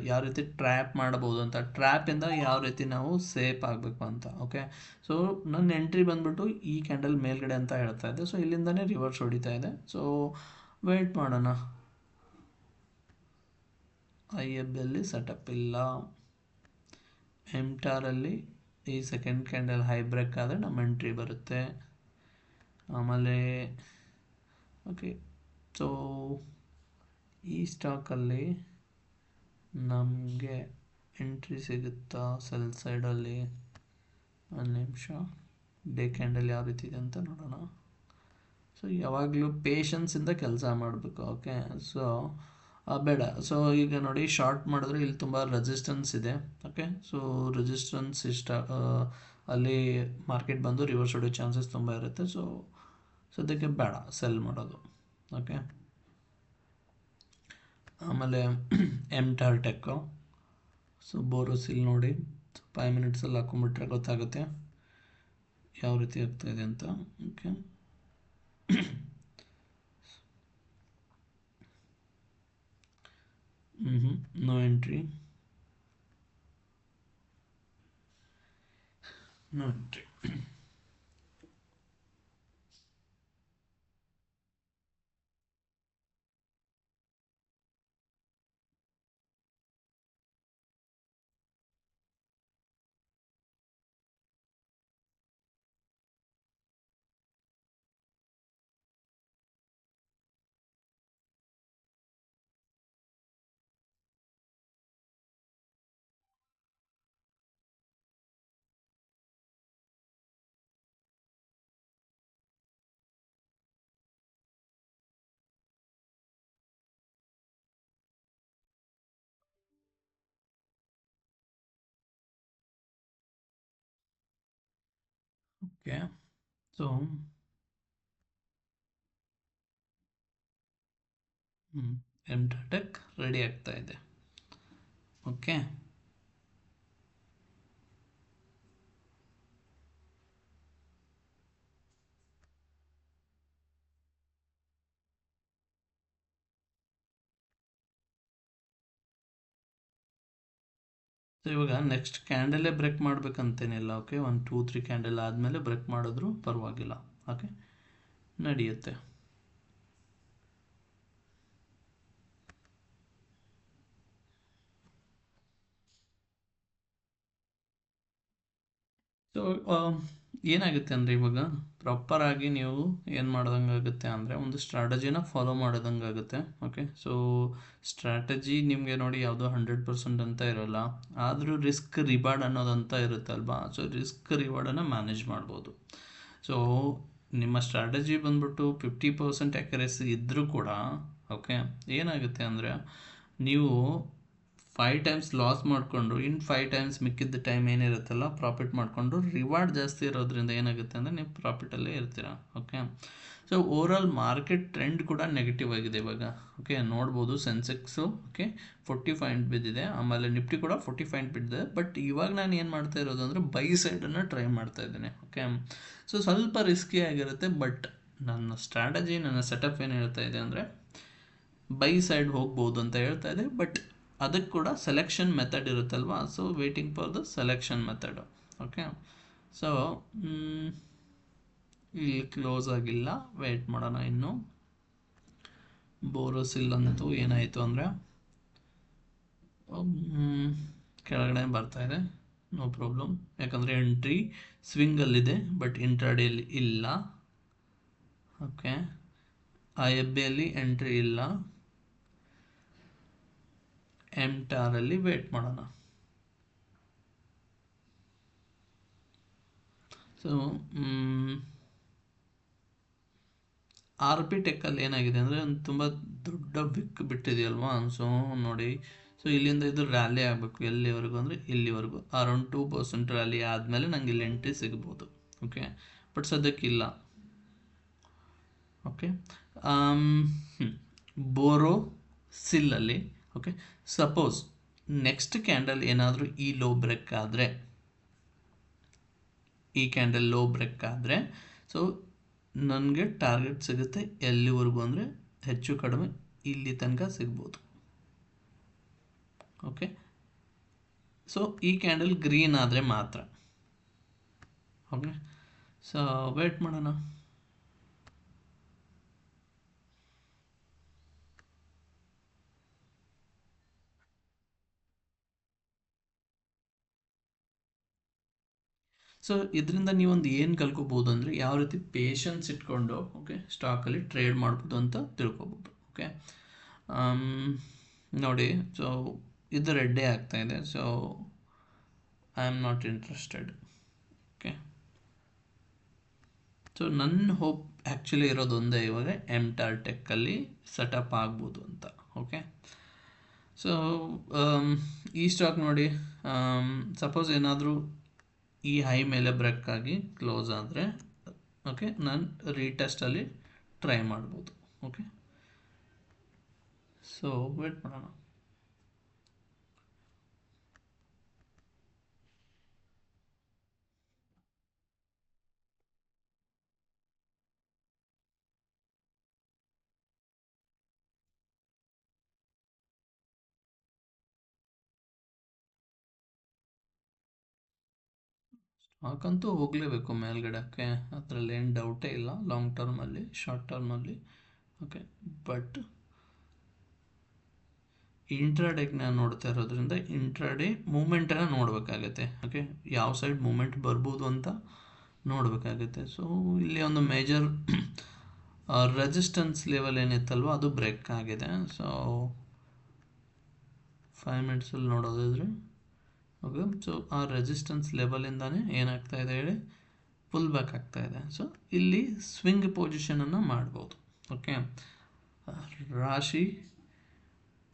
ಯಾವ ರೀತಿ ಟ್ರ್ಯಾಪ್ ಮಾಡ್ಬೋದು ಅಂತ, ಟ್ರ್ಯಾಪಿಂದ ಯಾವ ರೀತಿ ನಾವು ಸೇಫ್ ಆಗಬೇಕು ಅಂತ. ಓಕೆ, ಸೊ ನನ್ನ ಎಂಟ್ರಿ ಬಂದ್ಬಿಟ್ಟು ಈ ಕ್ಯಾಂಡಲ್ ಮೇಲ್ಗಡೆ ಅಂತ ಹೇಳ್ತಾ ಇದೆ. ಸೊ ಇಲ್ಲಿಂದನೇ ರಿವರ್ಸ್ ಹೊಡಿತಾ ಇದೆ. ಸೊ ವೆಯ್ಟ್ ಮಾಡೋಣ. IFBಯಲ್ಲಿ ಸೆಟಪ್ ಇಲ್ಲ. MTARಲ್ಲಿ ಈ ಸೆಕೆಂಡ್ ಕ್ಯಾಂಡಲ್ ಹೈ ಬ್ರೇಕ್ ಆದರೆ ನಮ್ಮ ಎಂಟ್ರಿ ಬರುತ್ತೆ. ಆಮೇಲೆ ಓಕೆ, ಸೊ ಈ ಸ್ಟಾಕಲ್ಲಿ ನಮಗೆ ಎಂಟ್ರಿ ಸಿಗುತ್ತಾ ಸೆಲ್ ಸೈಡಲ್ಲಿ? ಒಂದು ನಿಮಿಷ, ಡೇ ಕ್ಯಾಂಡಲ್ ಯಾವ ರೀತಿ ಇದೆ ಅಂತ ನೋಡೋಣ. ಸೊ ಯಾವಾಗಲೂ ಪೇಷನ್ಸಿಂದ ಕೆಲಸ ಮಾಡಬೇಕು. ಓಕೆ, ಸೊ ಬೇಡ. ಸೊ ಈಗ ನೋಡಿ, ಶಾರ್ಟ್ ಮಾಡಿದ್ರೆ ಇಲ್ಲಿ ತುಂಬ ರೆಸಿಸ್ಟೆನ್ಸ್ ಇದೆ. ಓಕೆ, ಸೊ ರೆಸಿಸ್ಟೆನ್ಸ್ ಅಲ್ಲಿ ಮಾರ್ಕೆಟ್ ಬಂದು ರಿವರ್ಸ್ ಹೊಡೋ ಚಾನ್ಸಸ್ ತುಂಬ ಇರುತ್ತೆ. ಸೊ ಸದ್ಯಕ್ಕೆ ಬೇಡ ಸೆಲ್ ಮಾಡೋದು. ಓಕೆ, ಆಮೇಲೆ MTAR ಟೆಕ್ಕು. ಸೊ ಬೋರೋಸಿಲ್ ನೋಡಿ, 5 ಮಿನಿಟ್ಸಲ್ಲಿ ಹಾಕೊಂಡ್ಬಿಟ್ರೆ ಗೊತ್ತಾಗುತ್ತೆ ಯಾವ ರೀತಿ ಆಗ್ತಾಯಿದೆ ಅಂತ. Okay, no entry, no entry. Okay, so MTAR tech ready ಆಗ್ತಾ ಇದೆ. ಓಕೆ, ಸೊ ಇವಾಗ ನೆಕ್ಸ್ಟ್ ಕ್ಯಾಂಡಲೇ ಬ್ರೇಕ್ ಮಾಡಬೇಕಂತೇನಿಲ್ಲ. ಓಕೆ, 1 2 3 ಕ್ಯಾಂಡಲ್ ಆದಮೇಲೆ ಬ್ರೇಕ್ ಮಾಡಿದ್ರು ಪರವಾಗಿಲ್ಲ. ಓಕೆ, ನಡೆಯುತ್ತೆ. ಸೊ ಏನಾಗುತ್ತೆ ಅಂದರೆ, ಇವಾಗ ಪ್ರಾಪರಾಗಿ ನೀವು ಏನು ಮಾಡ್ದಂಗೆ ಆಗುತ್ತೆ ಅಂದರೆ, ಒಂದು ಸ್ಟ್ರಾಟಜಿನ ಫಾಲೋ ಮಾಡೋದಂಗೆ ಆಗುತ್ತೆ. ಓಕೆ, ಸೊ ಸ್ಟ್ರಾಟಜಿ ನಿಮಗೆ ನೋಡಿ ಯಾವುದೋ 100% ಅಂತ ಇರೋಲ್ಲ, ಆದರೂ ರಿಸ್ಕ್ ರಿವಾರ್ಡ್ ಅನ್ನೋದಂತ ಇರುತ್ತಲ್ವಾ. ಸೊ ರಿಸ್ಕ್ ರಿವಾರ್ಡನ್ನು ಮ್ಯಾನೇಜ್ ಮಾಡ್ಬೋದು. ಸೊ ನಿಮ್ಮ ಸ್ಟ್ರಾಟಜಿ ಬಂದ್ಬಿಟ್ಟು 50% ಅಕ್ಯುರೇಸಿ ಇದ್ದರೂ ಕೂಡ ಓಕೆ, ಏನಾಗುತ್ತೆ ಅಂದರೆ, ನೀವು 5 ಟೈಮ್ಸ್ ಲಾಸ್ ಮಾಡಿಕೊಂಡು ಇನ್ನು 5 ಟೈಮ್ಸ್ ಮಿಕ್ಕಿದ್ದ ಟೈಮ್ ಏನಿರುತ್ತಲ್ಲ ಪ್ರಾಫಿಟ್ ಮಾಡಿಕೊಂಡು, ರಿವಾರ್ಡ್ ಜಾಸ್ತಿ ಇರೋದ್ರಿಂದ ಏನಾಗುತ್ತೆ ಅಂದರೆ ನೀವು ಪ್ರಾಫಿಟಲ್ಲೇ ಇರ್ತೀರ. Okay, so overall market trend ಕೂಡ ನೆಗೆಟಿವ್ ಆಗಿದೆ ಇವಾಗ. ಓಕೆ, ನೋಡ್ಬೋದು ಸೆನ್ಸೆಕ್ಸು ಓಕೆ 40 ಪಾಯಿಂಟ್ ಬಿದ್ದಿದೆ, ಆಮೇಲೆ ನಿಫ್ಟಿ ಕೂಡ 40 ಪಾಯಿಂಟ್ ಬಿದ್ದಿದೆ. ಬಟ್ ಇವಾಗ ನಾನು ಏನು ಮಾಡ್ತಾ ಇರೋದು ಅಂದರೆ ಬೈ ಸೈಡನ್ನು ಟ್ರೈ ಮಾಡ್ತಾ ಇದ್ದೇನೆ. ಓಕೆ, ಸೊ ಸ್ವಲ್ಪ ರಿಸ್ಕಿ ಆಗಿರುತ್ತೆ. ಬಟ್ ನನ್ನ ಸ್ಟ್ರಾಟಜಿ, ನನ್ನ ಸೆಟಪ್ ಏನು ಹೇಳ್ತಾ ಇದೆ ಅಂದರೆ ಬೈ ಸೈಡ್ ಹೋಗ್ಬೋದು ಅಂತ ಹೇಳ್ತಾ ಇದೆ. ಬಟ್ ಅದಕ್ಕೆ ಕೂಡ ಸೆಲೆಕ್ಷನ್ ಮೆಥಡ್ ಇರುತ್ತಲ್ವಾ. So waiting for the selection method. Okay, so ಇಲ್ಲಿ ಕ್ಲೋಸ್ ಆಗಿಲ್ಲ, ವೇಟ್ ಮಾಡೋಣ ಇನ್ನು. ಬೋರೋಸಿಲ್ ಅಂತೂ ಏನಾಯಿತು ಅಂದರೆ ಕೆಳಗಡೆ ಬರ್ತಾ ಇದೆ, ನೋ ಪ್ರಾಬ್ಲಮ್. ಯಾಕಂದರೆ ಎಂಟ್ರಿ ಸ್ವಿಂಗಲ್ಲಿದೆ ಬಟ್ ಇಂಟ್ರಾಡೇಲಿ ಇಲ್ಲ. ಓಕೆ, IFBಯಲ್ಲಿ ಎಂಟ್ರಿ ಇಲ್ಲ. MTARಲ್ಲಿ ವೇಟ್ ಮಾಡೋಣ. ಸೊ ಆರ್ ಪಿ ಟೆಕ್ಕಲ್ಲಿ ಏನಾಗಿದೆ ಅಂದರೆ ಒಂದು ತುಂಬ ದೊಡ್ಡ ವಿಕ್ ಬಿಟ್ಟಿದೆಯಲ್ವಾ. ಸೊ ನೋಡಿ, ಸೊ ಇಲ್ಲಿಂದ ಇದು ರ್ಯಾಲಿ ಆಗಬೇಕು ಎಲ್ಲಿವರೆಗೂ ಅಂದರೆ ಇಲ್ಲಿವರೆಗೂ ಅರೌಂಡ್ 2% ರ್ಯಾಲಿ ಆದಮೇಲೆ ನನಗೆ ಇಲ್ಲಿ ಎಂಟ್ರಿ ಸಿಗ್ಬೋದು. ಓಕೆ, ಬಟ್ ಸದ್ಯಕ್ಕಿಲ್ಲ. ಓಕೆ, ಬೋರೋ ಸಿಲ್ಲಲ್ಲಿ ಓಕೆ, ಸಪೋಸ್ ನೆಕ್ಸ್ಟ್ ಕ್ಯಾಂಡಲ್ ಏನಾದರೂ ಈ ಲೋ ಬ್ರೇಕ್ ಆದರೆ, ಈ ಕ್ಯಾಂಡಲ್ ಲೋ ಬ್ರೇಕ್ ಆದರೆ, ಸೊ ನನಗೆ ಟಾರ್ಗೆಟ್ ಸಿಗುತ್ತೆ ಎಲ್ಲಿವರೆಗೂ ಅಂದರೆ ಹೆಚ್ಚು ಕಡಿಮೆ ಇಲ್ಲಿ ತನಕ ಸಿಗ್ಬೋದು. ಓಕೆ, ಸೊ ಈ ಕ್ಯಾಂಡಲ್ ಗ್ರೀನ್ ಆದರೆ ಮಾತ್ರ. ಓಕೆ, ಸೊ ವೇಟ್ ಮಾಡೋಣ. ಸೊ ಇದರಿಂದ ನೀವೊಂದು ಏನು ಕಲ್ಕೋಬೋದು ಅಂದರೆ ಯಾವ ರೀತಿ ಪೇಷನ್ಸ್ ಇಟ್ಕೊಂಡು ಓಕೆ ಸ್ಟಾಕಲ್ಲಿ ಟ್ರೇಡ್ ಮಾಡ್ಬೋದು ಅಂತ ತಿಳ್ಕೊಬೋದು. ಓಕೆ, ನೋಡಿ, ಸೊ ಇದು ರೆಡ್ಡೇ ಆಗ್ತಾಯಿದೆ. So I am not interested. Okay, so ನನ್ನ ಹೋಪ್ ಆ್ಯಕ್ಚುಲಿ ಇರೋದೊಂದೇ, ಇವಾಗ ಎಂಟಾರ್ ಟೆಕ್ಕಲ್ಲಿ ಸೆಟಪ್ ಆಗ್ಬೋದು ಅಂತ. ಓಕೆ, ಸೊ ಈ ಸ್ಟಾಕ್ ನೋಡಿ, ಸಪೋಸ್ ಏನಾದರೂ ಈ ಹೈ ಮೇಲೆ ಬ್ರೇಕ್ ಆಗಿ ಕ್ಲೋಸ್ ಆದರೆ ಓಕೆ ನಾನು ರೀಟೆಸ್ಟಲ್ಲಿ ಟ್ರೈ ಮಾಡ್ಬೋದು. ಓಕೆ, ಸೊ ವೇಟ್ ಮಾಡೋಣ. ಸ್ಟಾಕಂತೂ ಹೋಗಲೇಬೇಕು ಮೇಲ್ಗಡೆ. ಓಕೆ, ಅದರಲ್ಲಿ ಏನು ಡೌಟೇ ಇಲ್ಲ. ಲಾಂಗ್ ಟರ್ಮಲ್ಲಿ, ಶಾರ್ಟ್ ಟರ್ಮಲ್ಲಿ. ಓಕೆ, ಬಟ್ ಇಂಟ್ರಾಡೇಗೆ ನಾನು ನೋಡ್ತಾ ಇರೋದ್ರಿಂದ ಇಂಟ್ರಾಡೇ ಮೂಮೆಂಟನ್ನು ನೋಡಬೇಕಾಗತ್ತೆ. ಓಕೆ, ಯಾವ ಸೈಡ್ ಮೂಮೆಂಟ್ ಬರ್ಬೋದು ಅಂತ ನೋಡಬೇಕಾಗುತ್ತೆ. ಸೊ ಇಲ್ಲಿ ಒಂದು ಮೇಜರ್ ರೆಸಿಸ್ಟೆನ್ಸ್ ಲೆವೆಲ್ ಏನಿತ್ತಲ್ವ ಅದು ಬ್ರೇಕ್ ಆಗಿದೆ. ಸೊ 5 ಮಿನಿಟ್ಸಲ್ಲಿ ನೋಡೋದಾದರೆ ಓಕೆ, ಸೊ ಆ ರೆಸಿಸ್ಟೆನ್ಸ್ ಲೆವೆಲಿಂದಾನೇ ಏನಾಗ್ತಾ ಇದೆ ಹೇಳಿ, ಪುಲ್ ಬ್ಯಾಕ್ ಆಗ್ತಾ ಇದೆ. ಸೊ ಇಲ್ಲಿ ಸ್ವಿಂಗ್ ಪೊಸಿಷನನ್ನು ಮಾಡ್ಬೋದು. ಓಕೆ, ರಾಶಿ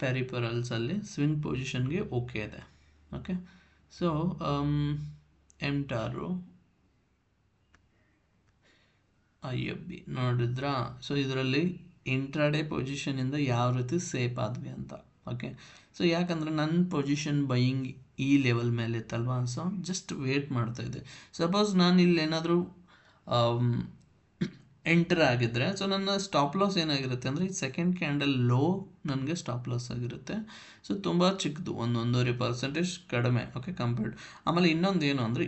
ಪೆರಿಪರಲ್ಸಲ್ಲಿ ಸ್ವಿಂಗ್ ಪೊಸಿಷನ್ಗೆ ಓಕೆ ಇದೆ. ಓಕೆ, ಸೊ ಎಂಟಾರು IFB ನೋಡಿದ್ರಾ. ಸೊ ಇದರಲ್ಲಿ ಇಂಟ್ರಾಡೇ ಪೊಸಿಷನಿಂದ ಯಾವ ರೀತಿ ಸೇಫ್ ಆದ್ವಿ ಅಂತ. ಓಕೆ, ಸೊ ಯಾಕಂದರೆ ನನ್ನ ಪೊಸಿಷನ್ ಬೈಯಿಂಗ್ ಈ ಲೆವೆಲ್ ಮೇಲೆ ಇತ್ತಲ್ವಾ. ಸೊ ಜಸ್ಟ್ ವೇಟ್ ಮಾಡ್ತಾಯಿದ್ದೆ. ಸಪೋಸ್ ನಾನು ಇಲ್ಲಿ ಏನಾದರೂ ಎಂಟರ್ ಆಗಿದ್ದರೆ ಸೊ ನನ್ನ ಸ್ಟಾಪ್ ಲಾಸ್ ಏನಾಗಿರುತ್ತೆ ಅಂದರೆ ಈ ಸೆಕೆಂಡ್ ಕ್ಯಾಂಡಲ್ ಲೋ ನನಗೆ ಸ್ಟಾಪ್ ಲಾಸ್ ಆಗಿರುತ್ತೆ. ಸೊ ತುಂಬ ಚಿಕ್ಕದು, 1.5% ಕಡಿಮೆ. Okay, compared. ಆಮೇಲೆ ಇನ್ನೊಂದು ಏನು ಅಂದರೆ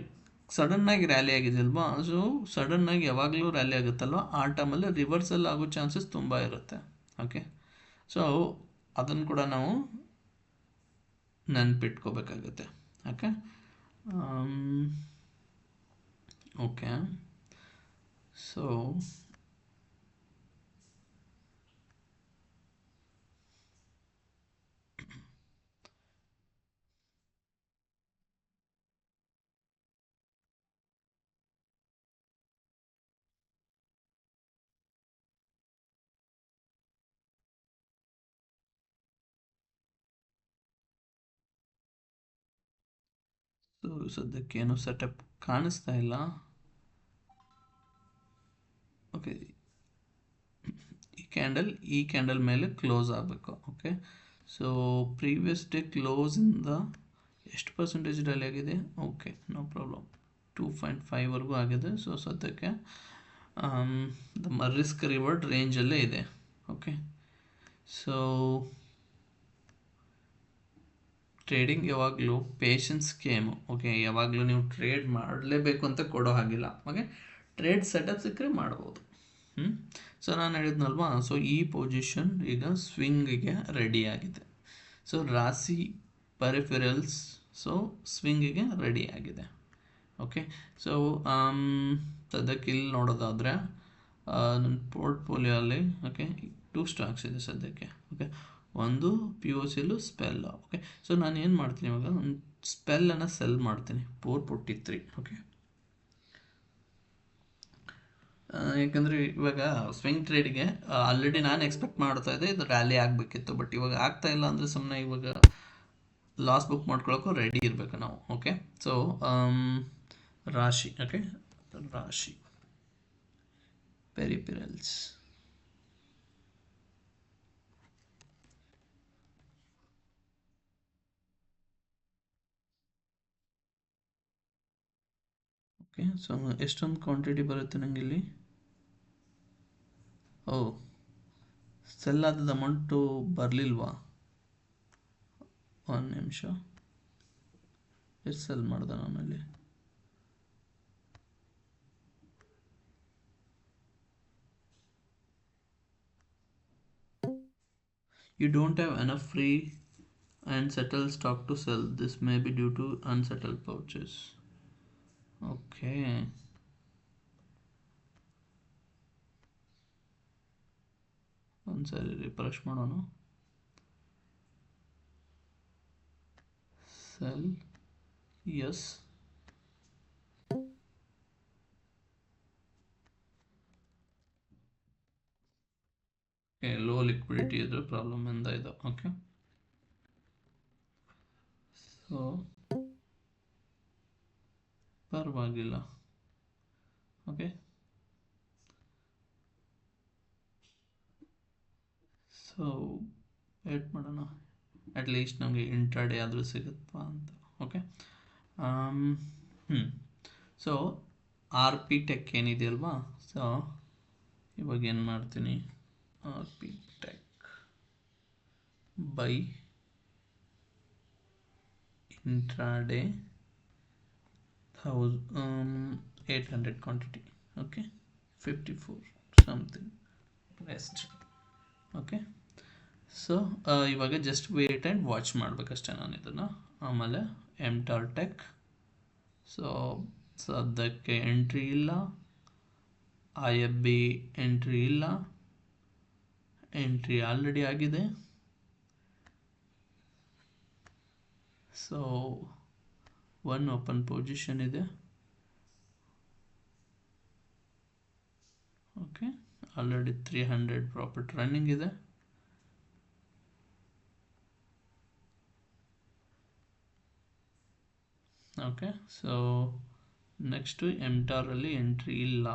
ಸಡನ್ನಾಗಿ ರ್ಯಾಲಿ ಆಗಿದೆಯಲ್ವಾ. ಸೊ ಸಡನ್ನಾಗಿ ಯಾವಾಗಲೂ ರ್ಯಾಲಿ ಆಗುತ್ತಲ್ವ, ಆ ಟೈಮಲ್ಲಿ ರಿವರ್ಸಲ್ ಆಗೋ ಚಾನ್ಸಸ್ ತುಂಬ ಇರುತ್ತೆ. ಓಕೆ, ಸೊ ಅದನ್ನು ಕೂಡ ನಾವು ನೆನ್ಪಿಟ್ಕೋಬೇಕಾಗುತ್ತೆ. ಓಕೆ, ಓಕೆ, ಸೊ ಸದ್ಯಕ್ಕೇನು ಸೆಟಪ್ ಕಾಣಿಸ್ತಾ ಇಲ್ಲ. ಓಕೆ, ಈ ಕ್ಯಾಂಡಲ್ ಮೇಲೆ ಕ್ಲೋಸ್ ಆಗಬೇಕು. ಓಕೆ, ಸೊ ಪ್ರೀವಿಯಸ್ ಡೇ ಕ್ಲೋಸಿಂದ ಎಷ್ಟು ಪರ್ಸೆಂಟೇಜ್ ರ್ಯಾಲಿ ಆಗಿದೆ? ಓಕೆ, ನೋ ಪ್ರಾಬ್ಲಮ್, 2.5ವರೆಗೂ ಆಗಿದೆ. ಸೊ ಸದ್ಯಕ್ಕೆ ನಮ್ಮ ರಿಸ್ಕ್ ರಿವಾರ್ಡ್ ರೇಂಜಲ್ಲೇ ಇದೆ. ಓಕೆ, ಸೊ ಟ್ರೇಡಿಂಗ್ ಯಾವಾಗಲೂ ಪೇಷನ್ಸ್ ಗೇಮು. ಓಕೆ, ಯಾವಾಗಲೂ ನೀವು ಟ್ರೇಡ್ ಮಾಡಲೇಬೇಕು ಅಂತ ಕೊಡೋ ಹಾಗಿಲ್ಲ. ಓಕೆ, ಟ್ರೇಡ್ ಸೆಟಪ್ ಸಿಕ್ಕರೆ ಮಾಡ್ಬೋದು. ಸೊ ನಾನು ಹೇಳಿದ್ನಲ್ವಾ, ಸೊ ಈ ಪೊಸಿಷನ್ ಈಗ ಸ್ವಿಂಗಿಗೆ ರೆಡಿ ಆಗಿದೆ. ಸೊ ರಾಶಿ ಪೆರಿಫೆರಲ್ಸ್ ಸೊ ಸ್ವಿಂಗಿಗೆ ರೆಡಿ ಆಗಿದೆ. ಓಕೆ, ಸೊ ಸದ್ಯಕ್ಕೆ ಇಲ್ಲಿ ನೋಡೋದಾದರೆ ನನ್ನ ಪೋರ್ಟ್ಫೋಲಿಯೋಲ್ಲಿ ಓಕೆ 2 ಸ್ಟಾಕ್ಸ್ ಇದೆ ಸದ್ಯಕ್ಕೆ. ಓಕೆ, ಒಂದು POCಲು ಸ್ಪೆಲ್. ಓಕೆ, ಸೊ ನಾನು ಏನು ಮಾಡ್ತೀನಿ ಇವಾಗ, ಒಂದು ಸ್ಪೆಲ್ಲನ್ನು ಸೆಲ್ ಮಾಡ್ತೀನಿ 443. ಓಕೆ, ಯಾಕಂದರೆ ಇವಾಗ ಸ್ವಿಂಗ್ ಟ್ರೇಡಿಗೆ ಆಲ್ರೆಡಿ ನಾನು ಎಕ್ಸ್ಪೆಕ್ಟ್ ಮಾಡ್ತಾ ಇದ್ದೆ ಇದು ರ್ಯಾಲಿ ಆಗಬೇಕಿತ್ತು, ಬಟ್ ಇವಾಗ ಆಗ್ತಾ ಇಲ್ಲ ಅಂದರೆ ಸುಮ್ಮನೆ ಇವಾಗ ಲಾಸ್ ಬುಕ್ ಮಾಡ್ಕೊಳ್ಳೋಕ್ಕೂ ರೆಡಿ ಇರಬೇಕು ನಾವು. ಓಕೆ, ಸೊ ರಾಶಿ. ಓಕೆ, ರಾಶಿ ಪೆರಿಪಿರಲ್ಸ್. ಓಕೆ, ಸೊ ಎಷ್ಟೊಂದು ಕ್ವಾಂಟಿಟಿ ಬರುತ್ತೆ ನನಗೆ ಇಲ್ಲಿ. ಓ, ಸೆಲ್ ಆದದ ಅಮೌಂಟು ಬರಲಿಲ್ವಾ? ಒಂದು ನಿಮಿಷ, ಎಷ್ಟು ಸೆಲ್ ಮಾಡ್ದೆ ನಾನಲ್ಲಿ? You don't have enough free and settled stock to sell. This may be due to unsettled purchase. Okay. ಒಂದ್ಸರಿ ರಿಫ್ರೆಶ್ ಮಾಡೋಣ. Sell, yes. ಲೋ ಲಿಕ್ವಿಡಿಟಿ ಇದ್ರೆ ಪ್ರಾಬ್ಲಮ್ ಇಂದ ಇದು. ಓಕೆ, ಸೊ ಪರವಾಗಿಲ್ಲ. ಓಕೆ, ಸೊ ವೇಟ್ ಮಾಡೋಣ, ಅಟ್ಲೀಸ್ಟ್ ನಮಗೆ ಇಂಟ್ರಾಡೇ ಆದರೂ ಸಿಗುತ್ತಾ ಅಂತ. Okay, so R P tech ಏನಿದೆಯಲ್ವಾ, ಸೊ ಇವಾಗ ಏನು ಮಾಡ್ತೀನಿ, R P tech buy intraday 800 quantity. Okay, 54 something rest. Okay, so ಇವಾಗ ಜಸ್ಟ್ ವೇಟ್ ಆ್ಯಂಡ್ ವಾಚ್ ಮಾಡಬೇಕಷ್ಟೇ ನಾನು ಇದನ್ನು. ಆಮೇಲೆ ಎಂಟಾರ್ ಟೆಕ್, ಸೊ ಸದ್ಯಕ್ಕೆ ಎಂಟ್ರಿ ಇಲ್ಲ, ಐ ಎಫ್ ಬಿ ಎಂಟ್ರಿ ಇಲ್ಲ, ಎಂಟ್ರಿ ಆಲ್ರೆಡಿ ಆಗಿದೆ. ಸೊ ಒನ್ ಓಪನ್ ಪೊಸಿಷನ್ ಇದೆ. ಓಕೆ, ಆಲ್ರೆಡಿ 300 ಪ್ರಾಫಿಟ್ ರನ್ನಿಂಗ್ ಇದೆ. ಓಕೆ, ಸೊ ನೆಕ್ಸ್ಟು ಎಂಟಾರಲ್ಲಿ ಎಂಟ್ರಿ ಇಲ್ಲ.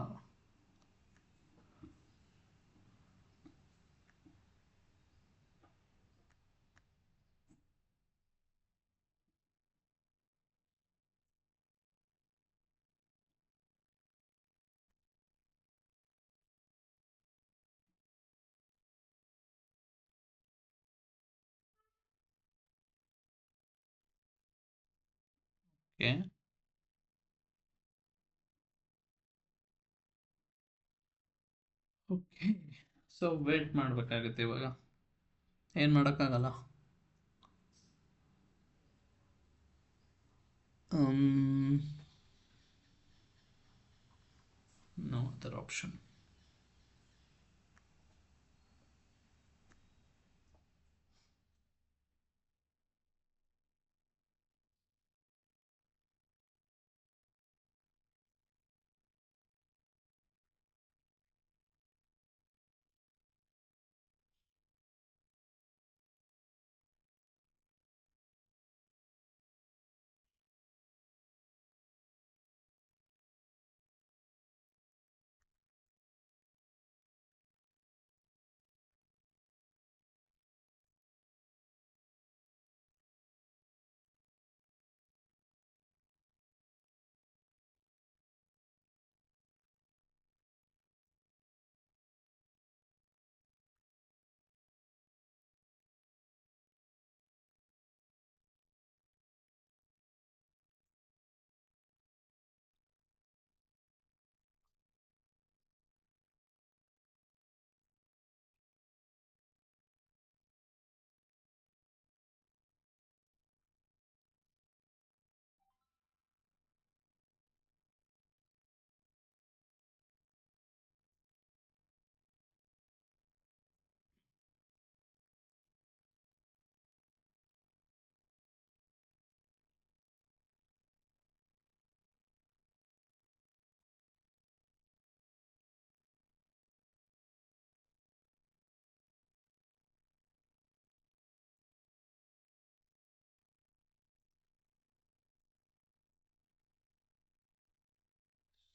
ಓಕೆ, ಓಕೆ, ಸೊ ವೇಟ್ ಮಾಡಬೇಕಾಗುತ್ತೆ ಇವಾಗ, ಏನು ಮಾಡೋಕ್ಕಾಗಲ್ಲ. No other option.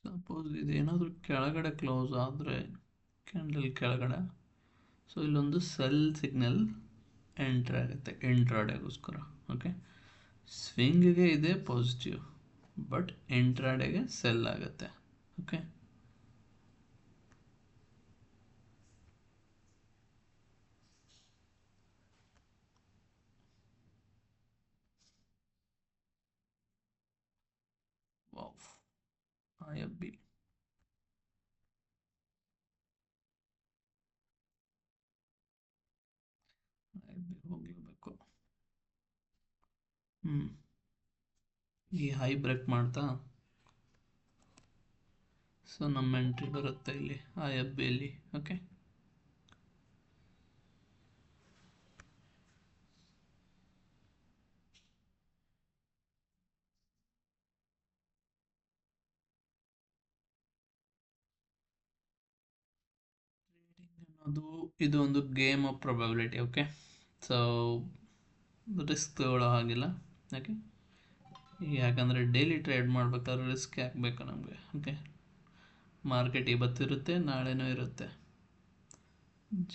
ಸಪೋಸ್ ಇದೇನಾದರೂ ಕೆಳಗಡೆ ಕ್ಲೋಸ್ ಆದರೆ ಕ್ಯಾಂಡಲ್ ಕೆಳಗಡೆ, ಸೊ ಇಲ್ಲೊಂದು ಸೆಲ್ ಸಿಗ್ನಲ್ ಎಂಟ್ರ್ ಆಗುತ್ತೆ ಇಂಟ್ರಾಡೇಗೋಸ್ಕರ. ಓಕೆ, ಸ್ವಿಂಗ್ಗೆ ಇದೆ ಪಾಸಿಟಿವ್, ಬಟ್ ಇಂಟ್ರಾಡೇಗೆ ಸೆಲ್ ಆಗುತ್ತೆ. Okay, wow, IFB. ಹೋಗಲೇಬೇಕು. ಈ ಹೈ ಬ್ರೇಕ್ ಮಾಡ್ತಾ, ಸೊ ನಮ್ಮ ಎಂಟ್ರಿ ಬರುತ್ತೆ ಇಲ್ಲಿ IFBಯಲ್ಲಿ. ಓಕೆ, ಅದು ಇದು ಒಂದು game of probability. Okay, so risk ತಗೊಳ್ಳೋ ಹಾಗಿಲ್ಲ. ಯಾಕೆ, ಯಾಕಂದರೆ ಡೈಲಿ ಟ್ರೇಡ್ ಮಾಡಬೇಕಾದ್ರೆ ರಿಸ್ಕ್ ಯಾಕೆ ಬೇಕು ನಮಗೆ. ಓಕೆ, ಮಾರ್ಕೆಟ್ ಇವತ್ತಿರುತ್ತೆ, ನಾಳೆನೂ ಇರುತ್ತೆ.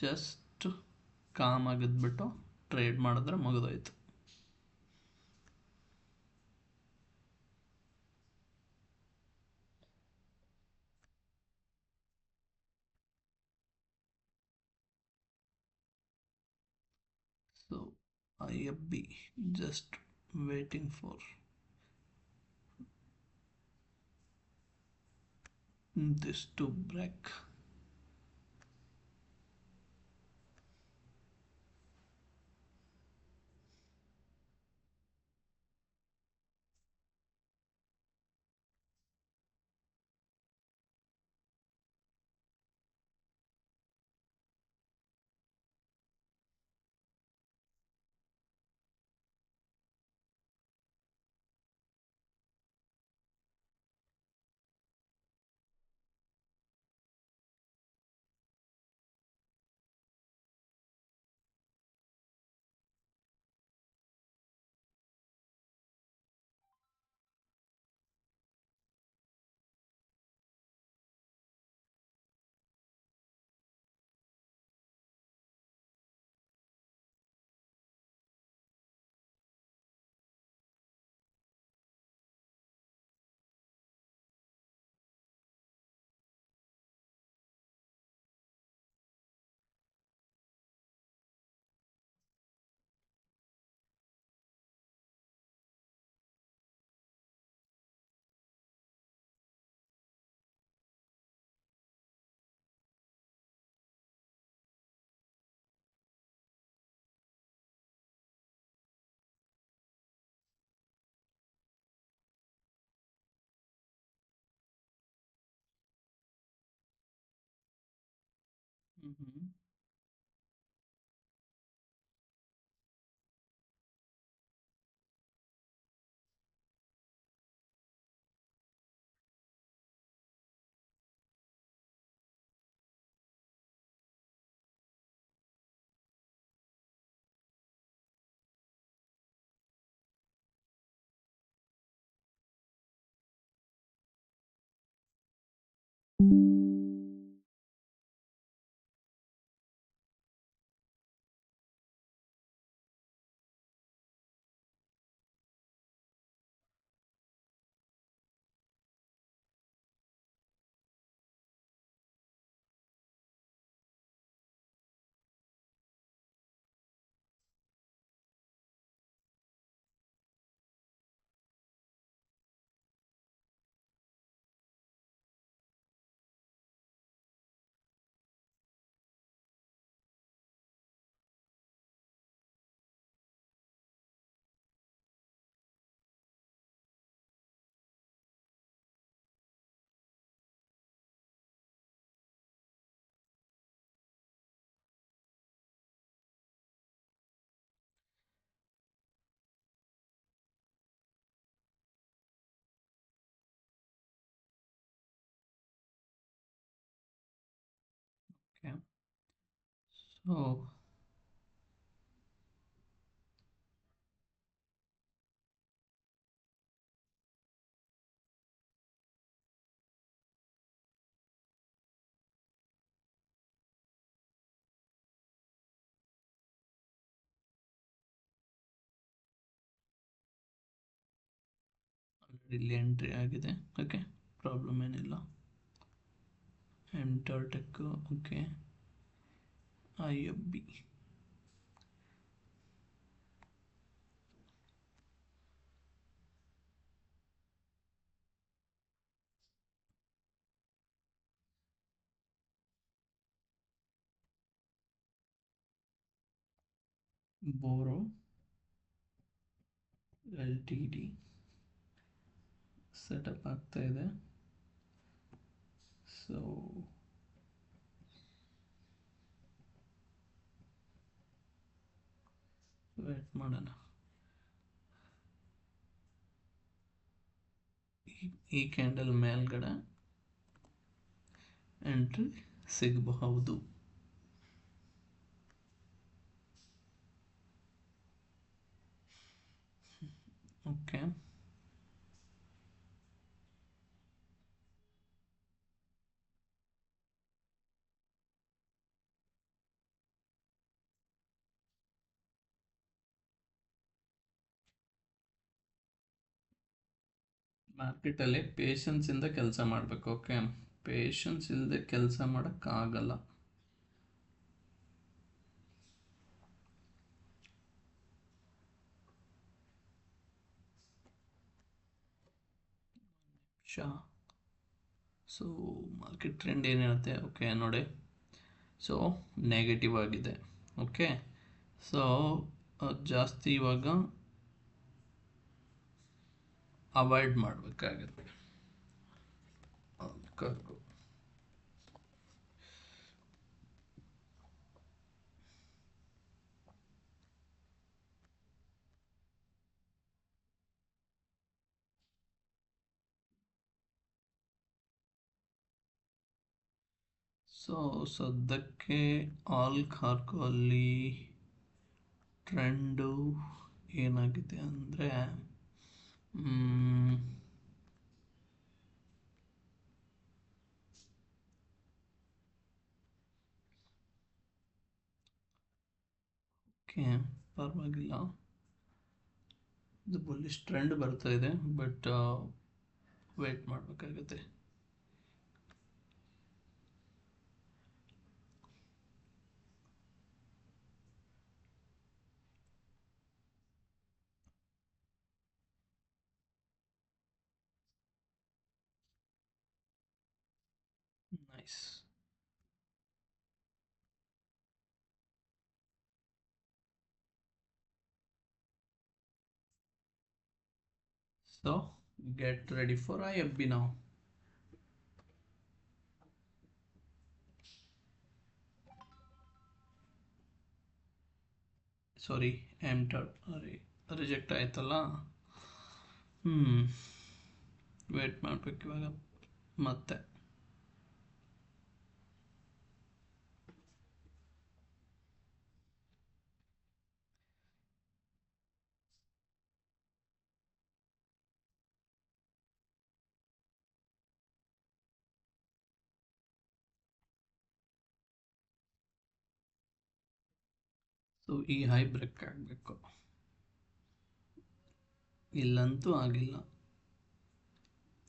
ಜಸ್ಟ್ ಕಾಮ್ ಆಗಿದ್ಬಿಟ್ಟು ಟ್ರೇಡ್ ಮಾಡಿದ್ರೆ ಮುಗಿದೋಯ್ತು. So IFB just waiting for this to break. Mm-hmm. Okay, so ಇಲ್ಲಿ ಎಂಟ್ರಿ ಆಗಿದೆ. ಓಕೆ, ಪ್ರಾಬ್ಲಮ್ ಏನಿಲ್ಲ. Enter tech. Okay, IFB. ಬೋರೋ LTD ಸೆಟಪ್ ಆಗ್ತಾ ಇದೆ. ಸೊ ವೇಟ್ ಮಾಡೋಣ. ಈ ಕ್ಯಾಂಡಲ್ ಮೇಲ್ಗಡೆ ಎಂಟ್ರಿ ಸಿಗಬಹುದು. ಓಕೆ, ಮಾರ್ಕೆಟಲ್ಲಿ ಪೇಷನ್ಸ್ ಇಂದ ಕೆಲಸ ಮಾಡಬೇಕು. ಓಕೆ, ಪೇಷನ್ಸ್ ಇಲ್ಲದೆ ಕೆಲಸ ಮಾಡೋಕ್ಕಾಗಲ್ಲ. ಸೊ ಮಾರ್ಕೆಟ್ ಟ್ರೆಂಡ್ ಏನು ಹೇಳುತ್ತೆ? ಓಕೆ ನೋಡಿ, ಸೊ ನೆಗೆಟಿವ್ ಆಗಿದೆ. ಓಕೆ, ಸೊ ಜಾಸ್ತಿ ಇವಾಗ ಅವಾಯ್ಡ್ ಮಾಡಬೇಕಾಗುತ್ತೆ. ಸೊ ಸದ್ಯಕ್ಕೆ ಆಲ್ ಕಾರ್ಗೋ ಅಲ್ಲಿ ಟ್ರೆಂಡು ಏನಾಗಿದೆ ಅಂದರೆ, ಓಕೆ ಪರವಾಗಿಲ್ಲ, ಇದು ಬುಲ್ಲಿಶ್ ಟ್ರೆಂಡ್ ಬರ್ತಾ ಇದೆ, ಬಟ್ ವೇಟ್ ಮಾಡಬೇಕಾಗುತ್ತೆ. Nice. So get ready for IFB now. Sorry, enter reject ಆಯ್ತಲ್ಲ. ವೇಟ್ ಮಾಡಬೇಕು ಇವಾಗ ಮತ್ತೆ. ಸೊ ಈ ಹೈ ಬ್ರೇಕ್ ಆಗಬೇಕು, ಇಲ್ಲಂತೂ ಆಗಿಲ್ಲ.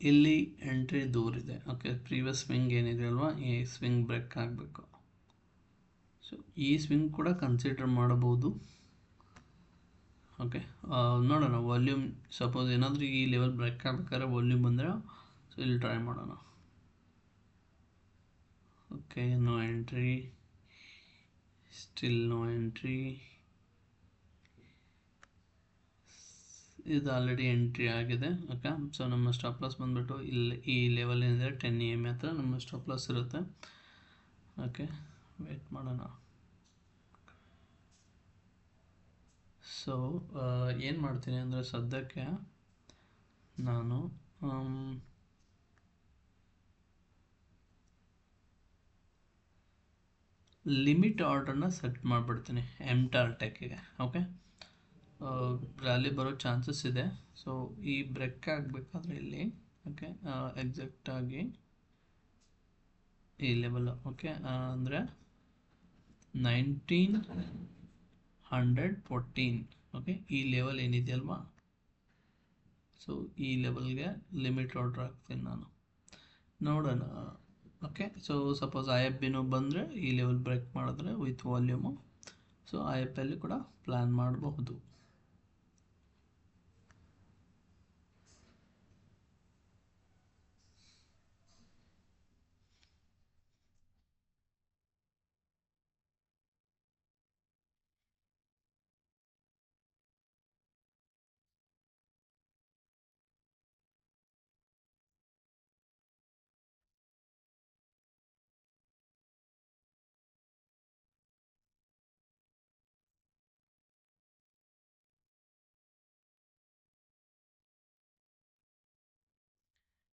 ಇಲ್ಲಿ ಎಂಟ್ರಿ ದೂರಿದೆ. ಓಕೆ, ಪ್ರೀವಿಯಸ್ ಸ್ವಿಂಗ್ ಏನಿದೆ ಅಲ್ವಾ, ಈ ಸ್ವಿಂಗ್ ಬ್ರೇಕ್ ಆಗಬೇಕು. ಸೊ ಈ ಸ್ವಿಂಗ್ ಕೂಡ ಕನ್ಸಿಡರ್ ಮಾಡಬಹುದು. ಓಕೆ, ನೋಡೋಣ. ವಾಲ್ಯೂಮ್ ಸಪೋಸ್ ಏನಾದರೂ ಈ ಲೆವೆಲ್ ಬ್ರೇಕ್ ಆಗಬೇಕಾದ್ರೆ ವಾಲ್ಯೂಮ್ ಬಂದರೆ ಸೊ ಇಲ್ಲಿ ಟ್ರೈ ಮಾಡೋಣ. Okay, no entry, still no entry. ಇದು ಆಲ್ರೆಡಿ ಎಂಟ್ರಿ ಆಗಿದೆ. ಓಕೆ, ಸೊ ನಮ್ಮ ಸ್ಟಾಪ್ ಲಾಸ್ ಬಂದುಬಿಟ್ಟು ಇಲ್ಲಿ ಈ ಲೆವೆಲ್ ಏನಿದೆ 10 EM ಹತ್ರ ನಮ್ಮ ಸ್ಟಾಪ್ ಲಾಸ್ ಇರುತ್ತೆ. ಓಕೆ, ವೇಟ್ ಮಾಡೋಣ. ಸೊ ಏನು ಮಾಡ್ತೀನಿ ಅಂದರೆ, ಸದ್ಯಕ್ಕೆ ನಾನು ಲಿಮಿಟ್ ಆರ್ಡರ್ನ ಸೆಟ್ ಮಾಡಿಬಿಡ್ತೀನಿ ಎಂಟಾರ್ ಟೆಕ್ಕಿಗೆ. ಓಕೆ, ರ್ಯಾಲಿ ಬರೋ ಚಾನ್ಸಸ್ ಇದೆ. ಸೊ ಈ ಬ್ರೇಕ್ ಆಗಬೇಕಾದ್ರೆ ಇಲ್ಲಿ, ಓಕೆ, ಎಕ್ಸಾಕ್ಟಾಗಿ ಈ ಲೆವೆಲ್, ಓಕೆ, ಅಂದರೆ 1914. ಓಕೆ, ಈ ಲೆವೆಲ್ ಏನಿದೆಯಲ್ವಾ, ಸೊ ಈ ಲೆವೆಲ್ಗೆ ಲಿಮಿಟ್ ಆರ್ಡ್ರ್ ಹಾಕ್ತೀನಿ ನಾನು, ನೋಡೋಣ. Okay, so suppose I F ಬಿನೂ ಬಂದರೆ ಈ ಲೆವೆಲ್ ಬ್ರೇಕ್ ಮಾಡಿದ್ರೆ with volume, so I F ಅಲ್ಲಿ ಕೂಡ ಪ್ಲ್ಯಾನ್ ಮಾಡಬಹುದು.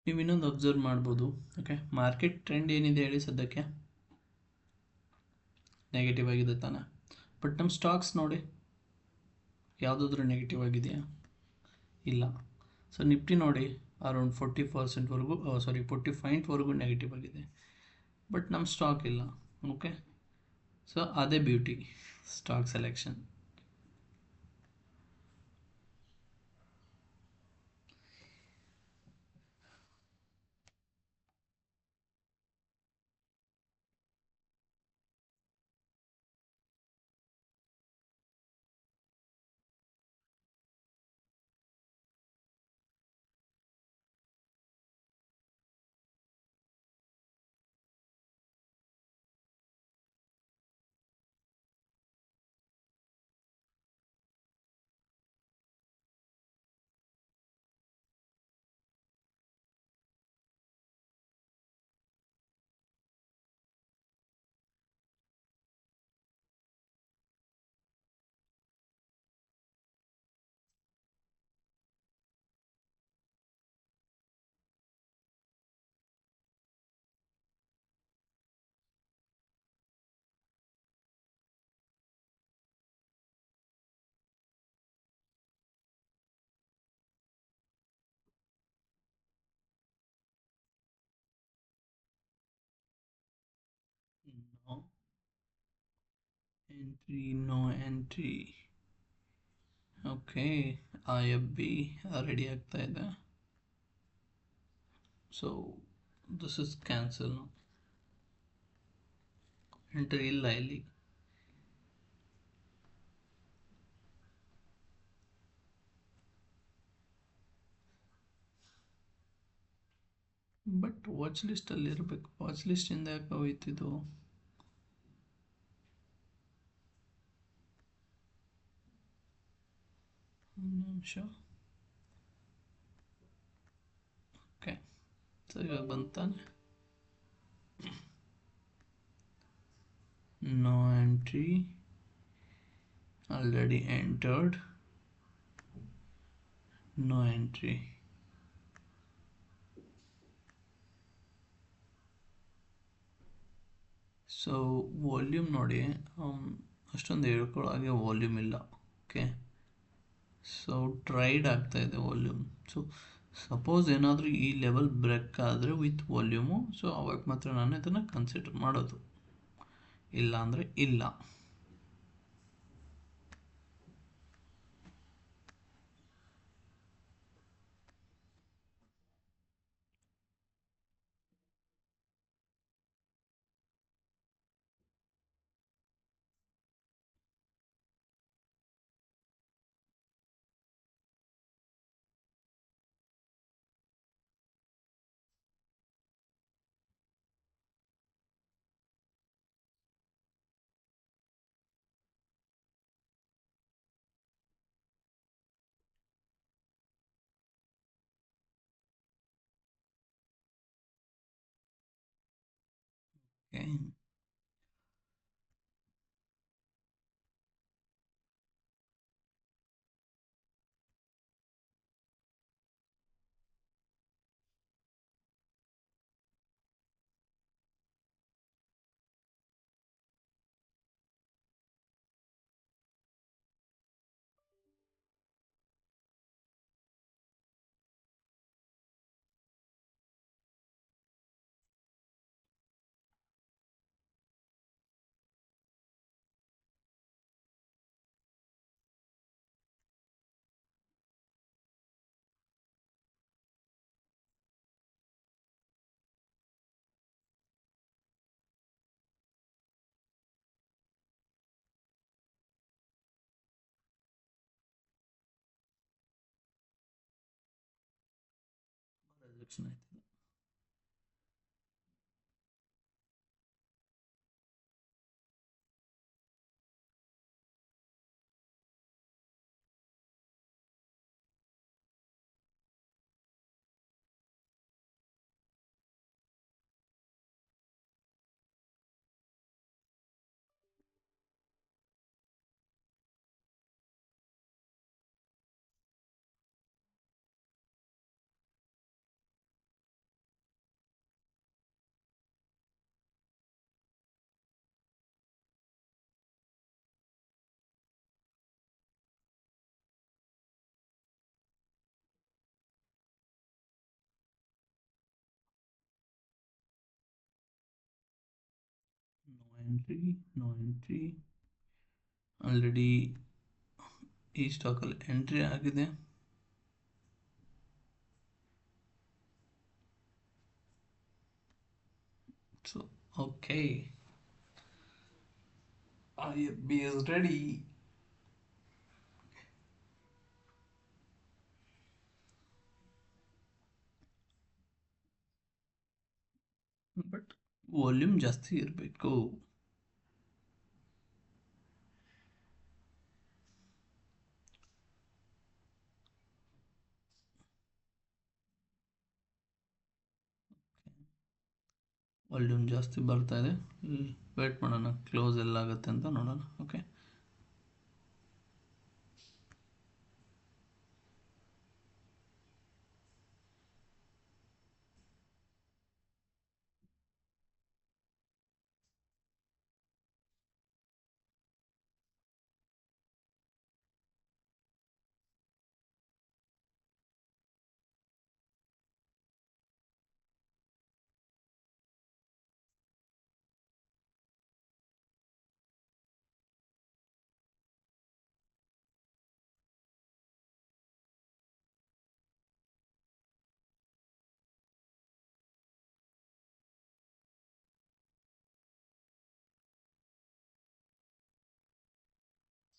ನೀವು ಇನ್ನೊಂದು ಅಬ್ಸರ್ವ್ ಮಾಡ್ಬೋದು. ಓಕೆ, ಮಾರ್ಕೆಟ್ ಟ್ರೆಂಡ್ ಏನಿದೆ ಹೇಳಿ ಸದ್ಯಕ್ಕೆ ನೆಗೆಟಿವ್ ಆಗಿದೆ ತಾನೆ, ಬಟ್ ನಮ್ಮ ಸ್ಟಾಕ್ಸ್ ನೋಡಿ ಯಾವುದಾದ್ರೂ ನೆಗೆಟಿವ್ ಆಗಿದೆಯಾ? ಇಲ್ಲ. ಸೊ ನಿಫ್ಟಿ ನೋಡಿ ಅರೌಂಡ್ 40%ವರೆಗೂ, ಸಾರಿ 45ವರೆಗೂ ನೆಗೆಟಿವ್ ಆಗಿದೆ, ಬಟ್ ನಮ್ಮ ಸ್ಟಾಕ್ ಇಲ್ಲ. ಓಕೆ, ಸೊ ಅದೇ beauty stock selection. No entry, no entry. Okay, I F B ready ಆಗ್ತಾ ಇದೆ. So this is cancel. Entry ಇಲ್ಲ ಇಲ್ಲಿ. ಬಟ್ ವಾಚ್ ಲಿಸ್ಟಲ್ಲಿ ಇರಬೇಕು. ವಾಚ್ ಲಿಸ್ಟಿಂದ ಯಾಕೆ ಹೋಯ್ತಿದ್ದು? ಒಂದು ನಿಮಿಷ. ಓಕೆ, ಸೊ ಇವಾಗ ಬಂತಾನೆ. No entry, already entered, no entry. So volume ನೋಡಿ, ಅಷ್ಟೊಂದು ಹೇಳ್ಕೊಳ್ಳೋ ಹಾಗೆ ವಾಲ್ಯೂಮ್ ಇಲ್ಲ. ಓಕೆ, ಸೊ ಟ್ರೈಡ್ ಆಗ್ತಾ ಇದೆ ವಾಲ್ಯೂಮ್. ಸೊ ಸಪೋಸ್ ಏನಾದರೂ ಈ ಲೆವೆಲ್ ಬ್ರೇಕ್ ಆದರೆ ವಿತ್ ವಾಲ್ಯೂಮು, ಸೊ ಅವಾಗ ಮಾತ್ರ ನಾನು ಇದನ್ನು ಕನ್ಸಿಡರ್ ಮಾಡೋದು, ಇಲ್ಲ ಅಂದರೆ ಇಲ್ಲ. ಓಕೆ, ರಿಜೆಕ್ಷನ್ ಆಯ್ತದೆ. ನೋ ಎಂಟ್ರಿ ಆಲ್ರೆಡಿ ಈ ಸ್ಟಾಕಲ್ಲಿ ಎಂಟ್ರಿ ಆಗಿದೆ. So okay, IFB is ready. But volume ಜಾಸ್ತಿ ಇರಬೇಕು. ವಾಲ್ಯೂಮ್ ಜಾಸ್ತಿ ಬರ್ತಾ ಇದೆ, ವೇಟ್ ಮಾಡೋಣ ಕ್ಲೋಸ್ ಎಲ್ಲಾಗುತ್ತೆ ಅಂತ ನೋಡೋಣ. ಓಕೆ,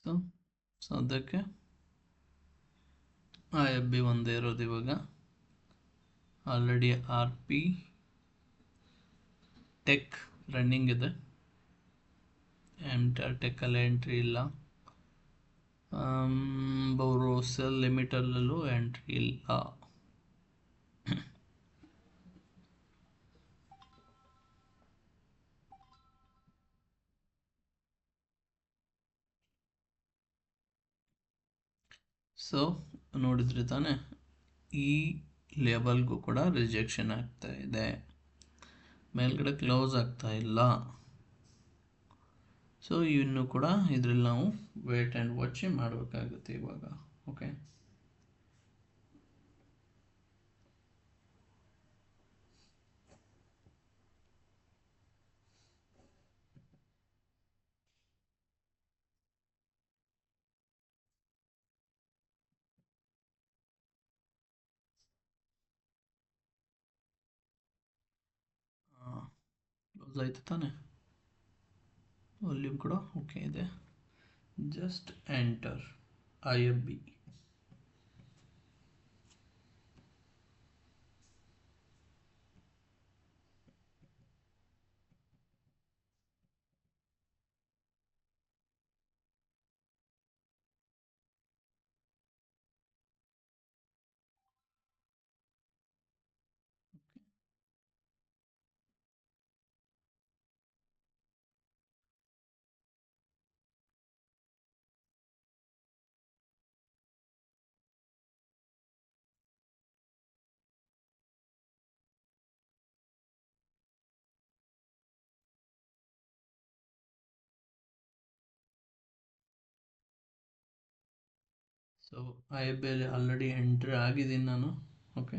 ಸೊ ಸದ್ಯಕ್ಕೆ IFB ಒಂದೇ ಇರೋದು ಇವಾಗ. ಆಲ್ರೆಡಿ RP ಟೆಕ್ ರನ್ನಿಂಗ್ ಇದೆ, MTAR ಟೆಕ್ಕಲ್ಲಿ ಎಂಟ್ರಿ ಇಲ್ಲ, ಬೋರೋಸೆಲ್ ಲಿಮಿಟಲ್ಲೂ ಎಂಟ್ರಿ ಇಲ್ಲ. ಸೊ ನೋಡಿದ್ರಿ ತಾನೆ, ಈ ಲೆವೆಲ್ಗೂ ಕೂಡ ರಿಜೆಕ್ಷನ್ ಆಗ್ತಾ ಇದೆ, ಮೇಲ್ಗಡೆ ಕ್ಲೋಸ್ ಆಗ್ತಾ ಇಲ್ಲ. ಸೊ ಇನ್ನು ಕೂಡ ಇದರಲ್ಲಿ ನಾವು ವೇಟ್ ಆ್ಯಂಡ್ ವಾಚ್ ಮಾಡಬೇಕಾಗುತ್ತೆ ಇವಾಗ. ಓಕೆ, ಕ್ಲೋಸ್ ಆಯಿತು ತಾನೆ, ವಾಲ್ಯೂಮ್ ಕೂಡ ಓಕೆ ಇದೆ. Just enter IFB. So IFB ಅಲ್ಲಿ ಆಲ್ರೆಡಿ ಎಂಟ್ರಿ ಆಗಿದ್ದೀನಿ ನಾನು. ಓಕೆ,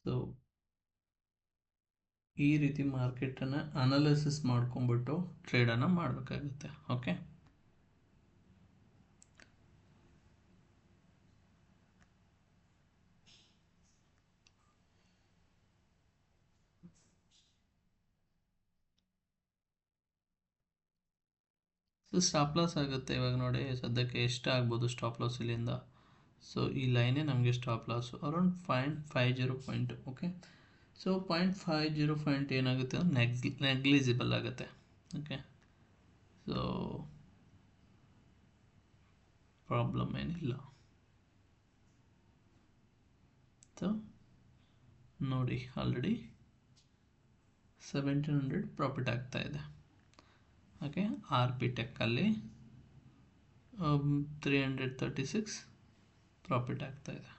ಸೊ ಈ ರೀತಿ ಮಾರ್ಕೆಟನ್ನು ಅನಾಲಿಸಿಸ್ ಮಾಡ್ಕೊಂಡ್ಬಿಟ್ಟು ಟ್ರೇಡನ್ನು ಮಾಡಬೇಕಾಗುತ್ತೆ. ಓಕೆ, ಸ್ಟಾಪ್ ಲಾಸ್ ಆಗುತ್ತೆ ಇವಾಗ ನೋಡಿ ಸದ್ಯಕ್ಕೆ ಎಷ್ಟು ಆಗ್ಬೋದು ಸ್ಟಾಪ್ ಲಾಸ್ ಇಲ್ಲಿಂದ. ಸೊ ಈ ಲೈನೇ ನಮಗೆ stop loss around 0.50 okay. So 0.50 ಏನಾಗುತ್ತೆ ಅಂದರೆ ನೆಗ್ಲಿಜಿಬಲ್ ಆಗುತ್ತೆ. ಓಕೆ, ಸೊ ಪ್ರಾಬ್ಲಮ್ ಏನಿಲ್ಲ. ಸೊ ನೋಡಿ ಆಲ್ರೆಡಿ 1700 ಪ್ರಾಫಿಟ್ ಆಗ್ತಾ ಇದೆ. ಓಕೆ, ಆರ್ ಪಿ ಟೆಕ್ಕಲ್ಲಿ 336 ಪ್ರಾಫಿಟ್ ಆಗ್ತಾ ಇದೆ.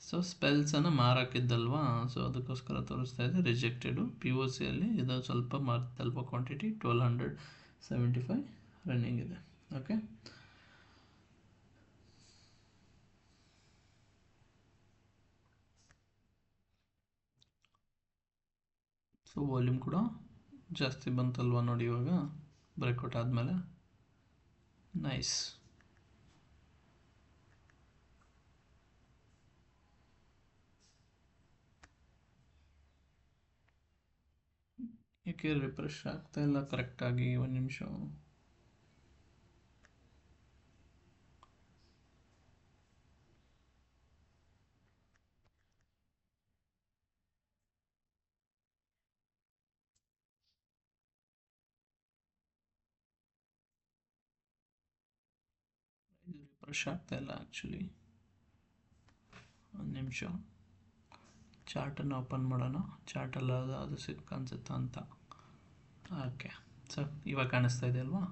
ಸೊ ಸ್ಪೆಲ್ಸನ್ನು ಮಾರಾಕಿದ್ದಲ್ವಾ, ಸೊ ಅದಕ್ಕೋಸ್ಕರ ತೋರಿಸ್ತಾ ಇದೆ ರಿಜೆಕ್ಟೆಡು. ಪಿ ಒ ಸಿಯಲ್ಲಿ ಇದು ಸ್ವಲ್ಪ ಮಾರ್ತಲ್ಪ ಕ್ವಾಂಟಿಟಿ 1275 ರನ್ನಿಂಗ್ ಇದೆ. ಓಕೆ, ಸೊ ವಾಲ್ಯೂಮ್ ಕೂಡ ಜಾಸ್ತಿ ಬಂತಲ್ವ ನೋಡಿ ಇವಾಗ ಬ್ರೇಕ್ಔಟ್ ಆದಮೇಲೆ. ನೈಸ್. ಏಕೆ ರಿಫ್ರೆಶ್ ಆಗ್ತಾ ಇಲ್ಲ ಕರೆಕ್ಟಾಗಿ? ಒಂದು ನಿಮಿಷ. ಇದು ರಿಫ್ರೆಶ್ ಆಗ್ತಾ ಇಲ್ಲ ಆ್ಯಕ್ಚುಲಿ. ಒಂದು ನಿಮಿಷ, ಚಾರ್ಟನ್ನು ಓಪನ್ ಮಾಡೋಣ. ಚಾರ್ಟಲ್ಲ ಅದು ಕಾಣಿಸುತ್ತಾ ಅಂತ. ಓಕೆ, ಸೊ ಇವಾಗ ಕಾಣಿಸ್ತಾ ಇದೆ ಅಲ್ವಾ?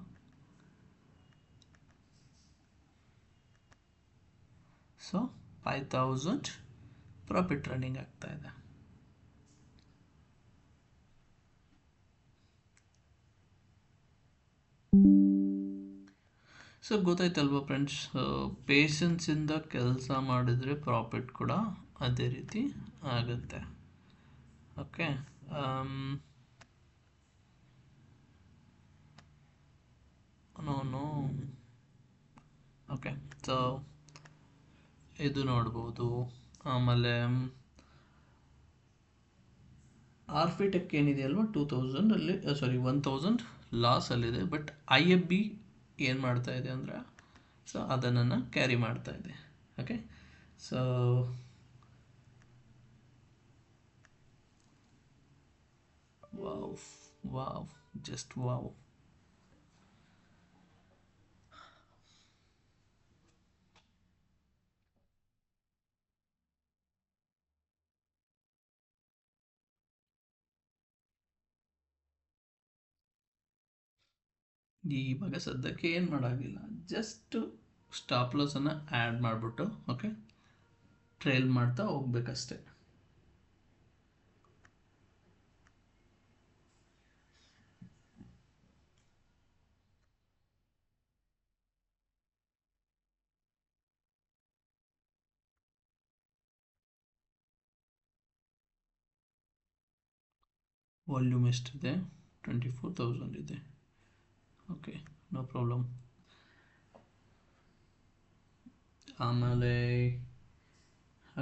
ಸೊ 5000 ಪ್ರಾಫಿಟ್ ರನ್ನಿಂಗ್ ಆಗ್ತಾ ಇದೆ. ಸೊ ಗೊತ್ತಾಯ್ತಲ್ವ ಫ್ರೆಂಡ್ಸ್, ಪೇಷನ್ಸಿಂದ ಕೆಲಸ ಮಾಡಿದರೆ ಪ್ರಾಫಿಟ್ ಕೂಡ ಅದೇ ರೀತಿ ಆಗುತ್ತೆ. ಓಕೆ, ಓಕೆ, ಸೊ ಇದು ನೋಡ್ಬೋದು. ಆಮೇಲೆ ಆರ್ ಪಿ ಟೆಕ್ ಏನಿದೆಯಲ್ವ 2000 ಸಾರಿ 1000 ಲಾಸಲ್ಲಿದೆ. ಬಟ್ ಐ ಎಫ್ ಬಿ ಏನು ಮಾಡ್ತಾ ಇದೆ ಅಂದರೆ, ಸೊ ಅದನ್ನು ಕ್ಯಾರಿ ಮಾಡ್ತಾ ಇದೆ. Okay, so wow just wow. ಇವಾಗ ಸದ್ಯಕ್ಕೆ ಏನು ಮಾಡೋಂಗಿಲ್ಲ, ಜಸ್ಟ್ ಸ್ಟಾಪ್ ಲಾಸನ್ನು ಆ್ಯಡ್ ಮಾಡಿಬಿಟ್ಟು ಓಕೆ ಟ್ರೇಲ್ ಮಾಡ್ತಾ ಹೋಗ್ಬೇಕಷ್ಟೆ. ವಾಲ್ಯೂಮ್ ಎಷ್ಟಿದೆ? 24,000 ಇದೆ. Okay, no problem. ಆಮೇಲೆ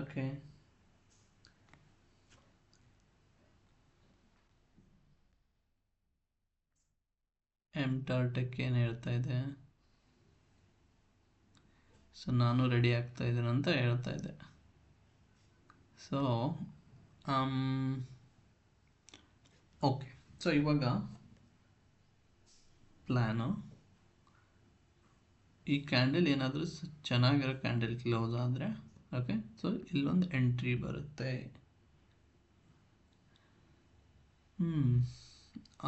ಓಕೆ, ಟಾರ್ಟೆಕ್ ಏನು ಹೇಳ್ತಾ ಇದೆ? ಸೊ ನಾನು ರೆಡಿ ಆಗ್ತಾ ಇದ್ದೇನೆ ಅಂತ ಹೇಳ್ತಾ ಇದ್ದೆ. ಸೊ ಓಕೆ, ಸೊ ಇವಾಗ ಪ್ಲ್ಯಾನು, ಈ ಕ್ಯಾಂಡಲ್ ಏನಾದರೂ ಚೆನ್ನಾಗಿರೋ ಕ್ಯಾಂಡಲ್ ಕ್ಲೋಸ್ ಆದರೆ ಓಕೆ, ಸೊ ಇಲ್ಲೊಂದು ಎಂಟ್ರಿ ಬರುತ್ತೆ.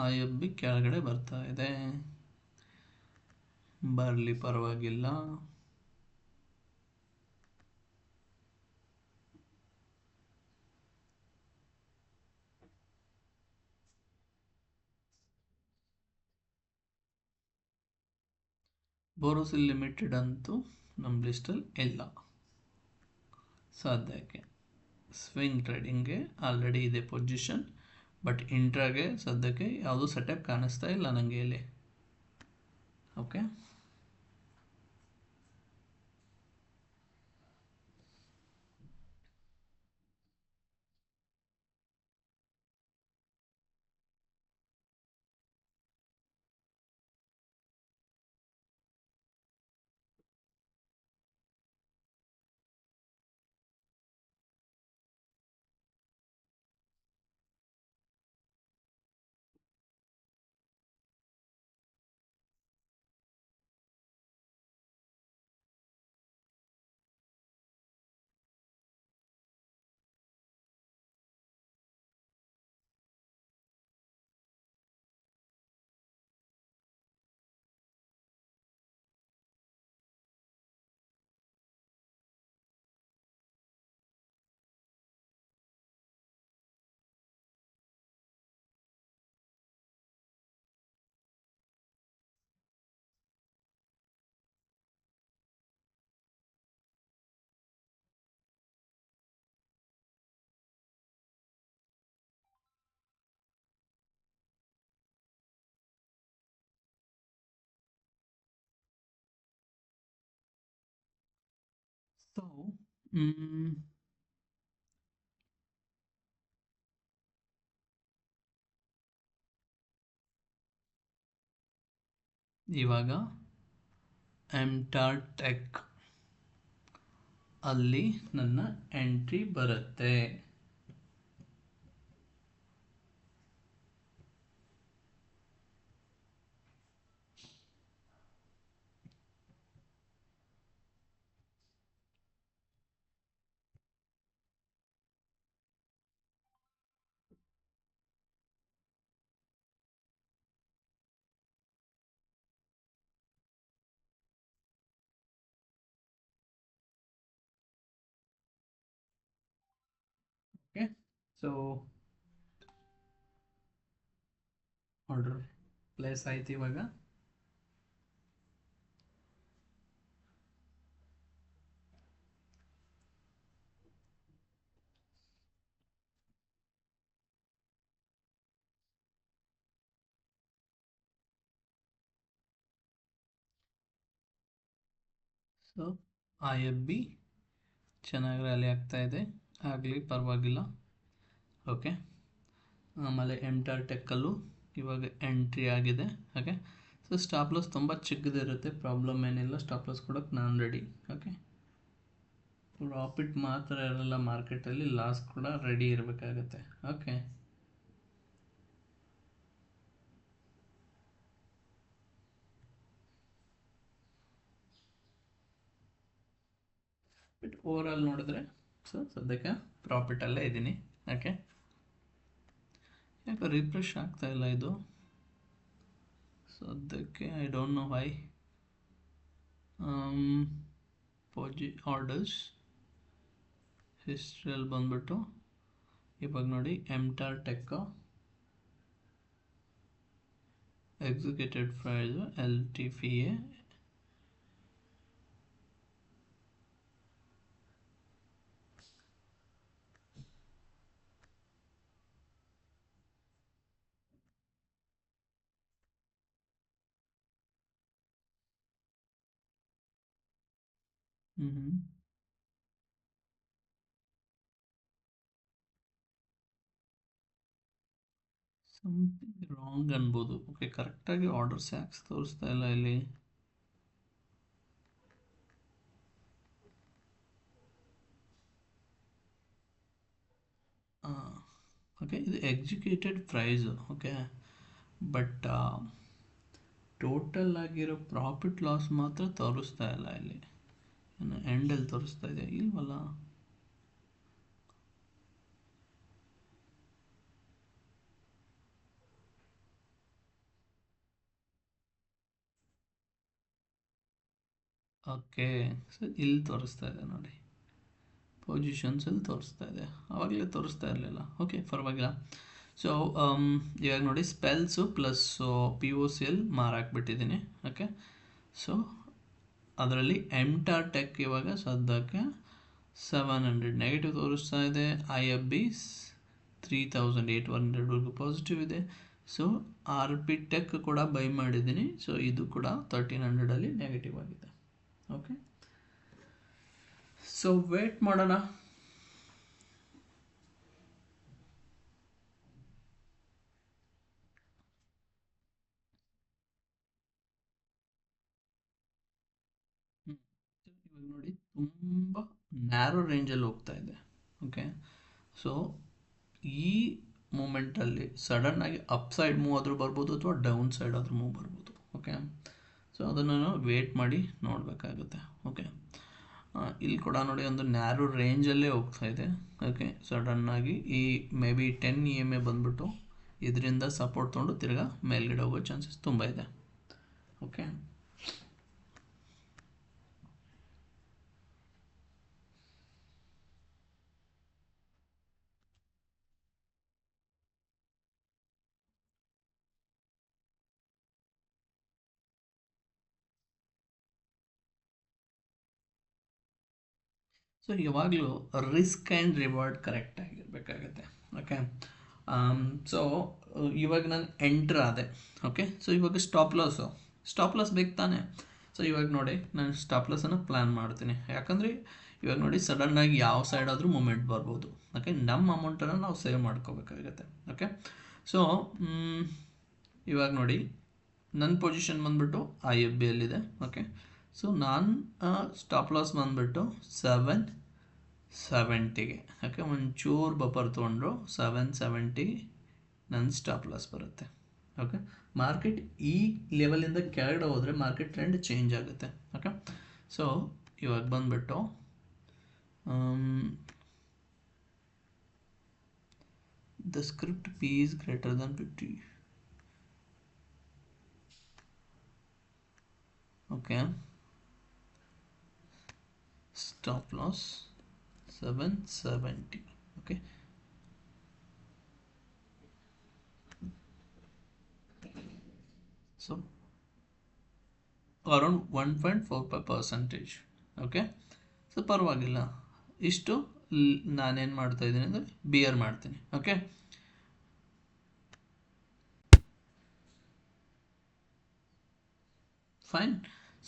ಐ ಎಫ್ ಬಿ ಕೆಳಗಡೆ ಬರ್ತಾ ಇದೆ, ಬರಲಿ ಪರವಾಗಿಲ್ಲ. ಬೋರೋಸಿಲ್ ಲಿಮಿಟೆಡ್ ಅಂತೂ ನಮ್ಮ ಲಿಸ್ಟಲ್ಲಿ ಇಲ್ಲ ಸದ್ಯಕ್ಕೆ. ಸ್ವಿಂಗ್ ಟ್ರೇಡಿಂಗ್ಗೆ ಆಲ್ರೆಡಿ ಇದೆ ಪೊಸಿಷನ್, ಬಟ್ ಇಂಟ್ರಾಗೆ ಸದ್ಯಕ್ಕೆ ಯಾವುದೂ ಸೆಟಪ್ ಕಾಣಿಸ್ತಾ ಇಲ್ಲ ನನಗೆ ಇಲ್ಲಿ. ಓಕೆ, ಹ್ಮ್, ಇವಾಗ ಎಂಟಾರ್ ಟೆಕ್ ಅಲ್ಲಿ ನನ್ನ ಎಂಟ್ರಿ ಬರುತ್ತೆ. ಓಕೆ, ಸೊ ಆರ್ಡರ್ ಪ್ಲೇಸ್ ಆಯ್ತು. ಇವಾಗ ಸೊ IFB ಚೆನ್ನಾಗಿ ರ್ಯಾಲಿ ಆಗ್ತಾ ಇದೆ, ಆಗಲಿ ಪರವಾಗಿಲ್ಲ. ಓಕೆ, ಆಮೇಲೆ ಎಂಟಾರ್ ಟೆಕ್ಕಲ್ಲೂ ಇವಾಗ ಎಂಟ್ರಿ ಆಗಿದೆ. ಓಕೆ, ಸೊ ಸ್ಟಾಪ್ ಲಾಸ್ ತುಂಬ ಚಿಕ್ಕದಿರುತ್ತೆ, ಪ್ರಾಬ್ಲಮ್ ಏನಿಲ್ಲ. ಸ್ಟಾಪ್ ಲಾಸ್ ಕೊಡೋಕ್ಕೆ ನಾನು ರೆಡಿ. ಓಕೆ, ಪ್ರಾಫಿಟ್ ಮಾತ್ರ ಇರಲ್ಲ ಮಾರ್ಕೆಟಲ್ಲಿ, ಲಾಸ್ ಕೂಡ ರೆಡಿ ಇರಬೇಕಾಗತ್ತೆ. ಓಕೆ, ಬಟ್ ಓವರ್ ಆಲ್ ನೋಡಿದ್ರೆ ಸೊ ಸದ್ಯಕ್ಕೆ ಪ್ರಾಫಿಟಲ್ಲೇ ಇದ್ದೀನಿ. ಓಕೆ, ಯಾಕೆ ರಿಫ್ರೆಶ್ ಆಗ್ತಾ ಇಲ್ಲ ಇದು ಸದ್ಯಕ್ಕೆ? I don't know why. Orders ಹಿಸ್ಟ್ರಿಯಲ್ಲಿ ಬಂದ್ಬಿಟ್ಟು ಇವಾಗ ನೋಡಿ, MTAR tech executed price LTFA something wrong ಅನ್ಬೋದು. ಓಕೆ, ಕರೆಕ್ಟಾಗಿ ಆರ್ಡರ್ಸ್ ಯಾಕೆ ತೋರಿಸ್ತಾ ಇಲ್ಲ ಇಲ್ಲಿ? ಓಕೆ, ಇದು executed price. Okay, but total ಆಗಿರೋ ಪ್ರಾಫಿಟ್ ಲಾಸ್ ಮಾತ್ರ ತೋರಿಸ್ತಾ ಇಲ್ಲ ಇಲ್ಲಿ. ಎಂಡಲ್ಲಿ ತೋರಿಸ್ತಾ ಇದೆ ಇಲ್ವಲ್ಲ? ಓಕೆ, ಸೊ ಇಲ್ಲಿ ತೋರಿಸ್ತಾ ಇದೆ ನೋಡಿ, ಪೊಸಿಷನ್ಸಲ್ಲಿ ತೋರಿಸ್ತಾ ಇದೆ, ಆವಾಗಲೇ ತೋರಿಸ್ತಾ ಇರಲಿಲ್ಲ. ಓಕೆ, ಪರವಾಗಿಲ್ಲ. ಸೊ ಇವಾಗ ನೋಡಿ, ಸ್ಪೆಲ್ಸು ಪ್ಲಸ್ POCL ಮಾರಾಕ್ಬಿಟ್ಟಿದ್ದೀನಿ. ಓಕೆ, ಸೊ ಅದರಲ್ಲಿ ಎಂಟಾರ್ ಟೆಕ್ ಇವಾಗ ಸದ್ಯಕ್ಕೆ 700 ನೆಗೆಟಿವ್ ತೋರಿಸ್ತಾ ಇದೆ. IFB 3800ವರೆಗೂ ಪಾಸಿಟಿವ್ ಇದೆ. ಸೊ RP ಟೆಕ್ ಕೂಡ ಬೈ ಮಾಡಿದ್ದೀನಿ. ಸೊ ಇದು ಕೂಡ 1300ಅಲ್ಲಿ ನೆಗೆಟಿವ್ ಆಗಿದೆ. ಓಕೆ, ಸೊ ವೇಟ್ ಮಾಡೋಣ. ಇವಾಗ ನೋಡಿ, ತುಂಬ ನ್ಯಾರೋ ರೇಂಜಲ್ಲಿ ಹೋಗ್ತಾ ಇದೆ. ಓಕೆ, ಸೊ ಈ ಮೂಮೆಂಟಲ್ಲಿ ಸಡನ್ನಾಗಿ ಅಪ್ ಸೈಡ್ ಮೂವ್ ಆದರೂ ಬರ್ಬೋದು, ಅಥವಾ ಡೌನ್ ಸೈಡ್ ಆದರೂ ಮೂವ್ ಬರ್ಬೋದು. ಓಕೆ, ಸೊ ಅದನ್ನು ನಾವು ವೇಟ್ ಮಾಡಿ ನೋಡಬೇಕಾಗುತ್ತೆ. ಓಕೆ, ಇಲ್ಲಿ ಕೂಡ ನೋಡಿ, ಒಂದು ನ್ಯಾರೋ ರೇಂಜಲ್ಲೇ ಹೋಗ್ತಾ ಇದೆ. ಓಕೆ, ಸಡನ್ನಾಗಿ ಈ ಮೇ ಬಿ 10 EMA ಬಂದ್ಬಿಟ್ಟು ಇದರಿಂದ ಸಪೋರ್ಟ್ ತೊಗೊಂಡು ತಿರ್ಗಾ ಮೇಲ್ಗಡೆ ಹೋಗೋ ಚಾನ್ಸಸ್ ತುಂಬ ಇದೆ. ಓಕೆ, ಸೊ ಯಾವಾಗಲೂ ರಿಸ್ಕ್ ಆ್ಯಂಡ್ ರಿವಾರ್ಡ್ ಕರೆಕ್ಟಾಗಿರಬೇಕಾಗತ್ತೆ. ಓಕೆ, ಸೊ ಇವಾಗ ನಾನು ಎಂಟ್ರ್ ಆದೆ. ಓಕೆ, ಸೊ ಇವಾಗ ಸ್ಟಾಪ್ ಲಾಸ್ ಬೇಕು ತಾನೆ. ಸೊ ಇವಾಗ ನೋಡಿ, ನಾನು ಸ್ಟಾಪ್ ಲಾಸನ್ನು ಪ್ಲ್ಯಾನ್ ಮಾಡ್ತೀನಿ. ಯಾಕಂದರೆ ಇವಾಗ ನೋಡಿ ಸಡನ್ನಾಗಿ ಯಾವ ಸೈಡ್ ಆದರೂ ಮೂಮೆಂಟ್ ಬರ್ಬೋದು. ಓಕೆ, ನಮ್ಮ ಅಮೌಂಟನ್ನು ನಾವು ಸೇವ್ ಮಾಡ್ಕೋಬೇಕಾಗುತ್ತೆ. ಓಕೆ, ಸೊ ಇವಾಗ ನೋಡಿ ನನ್ನ ಪೊಸಿಷನ್ ಬಂದುಬಿಟ್ಟು IFBಯಲ್ಲಿದೆ. ಓಕೆ, ಸೊ ನಾನು ಸ್ಟಾಪ್ ಲಾಸ್ ಬಂದುಬಿಟ್ಟು 770ಗೆ. ಓಕೆ, ಒಂಚೂರು ಬಫರ್ ತೊಗೊಂಡ್ರು 770 ನನ್ನ ಸ್ಟಾಪ್ ಲಾಸ್ ಬರುತ್ತೆ. ಓಕೆ, ಮಾರ್ಕೆಟ್ ಈ ಲೆವೆಲಿಂದ ಕೆಳಗಡೆ ಹೋದರೆ ಮಾರ್ಕೆಟ್ ಟ್ರೆಂಡ್ ಚೇಂಜ್ ಆಗುತ್ತೆ. ಓಕೆ, ಸೊ ಇವಾಗ ಬಂದುಬಿಟ್ಟು the script P is greater than 50. Okay, stop loss 770. Okay, so around 1.45%. Okay, so ಪರವಾಗಿಲ್ಲ. ಇಷ್ಟು ನಾನೇನು ಮಾಡ್ತಾ ಇದ್ದೀನಿ ಅಂದರೆ ಬಿಯರ್ ಮಾಡ್ತೀನಿ. Okay, fine.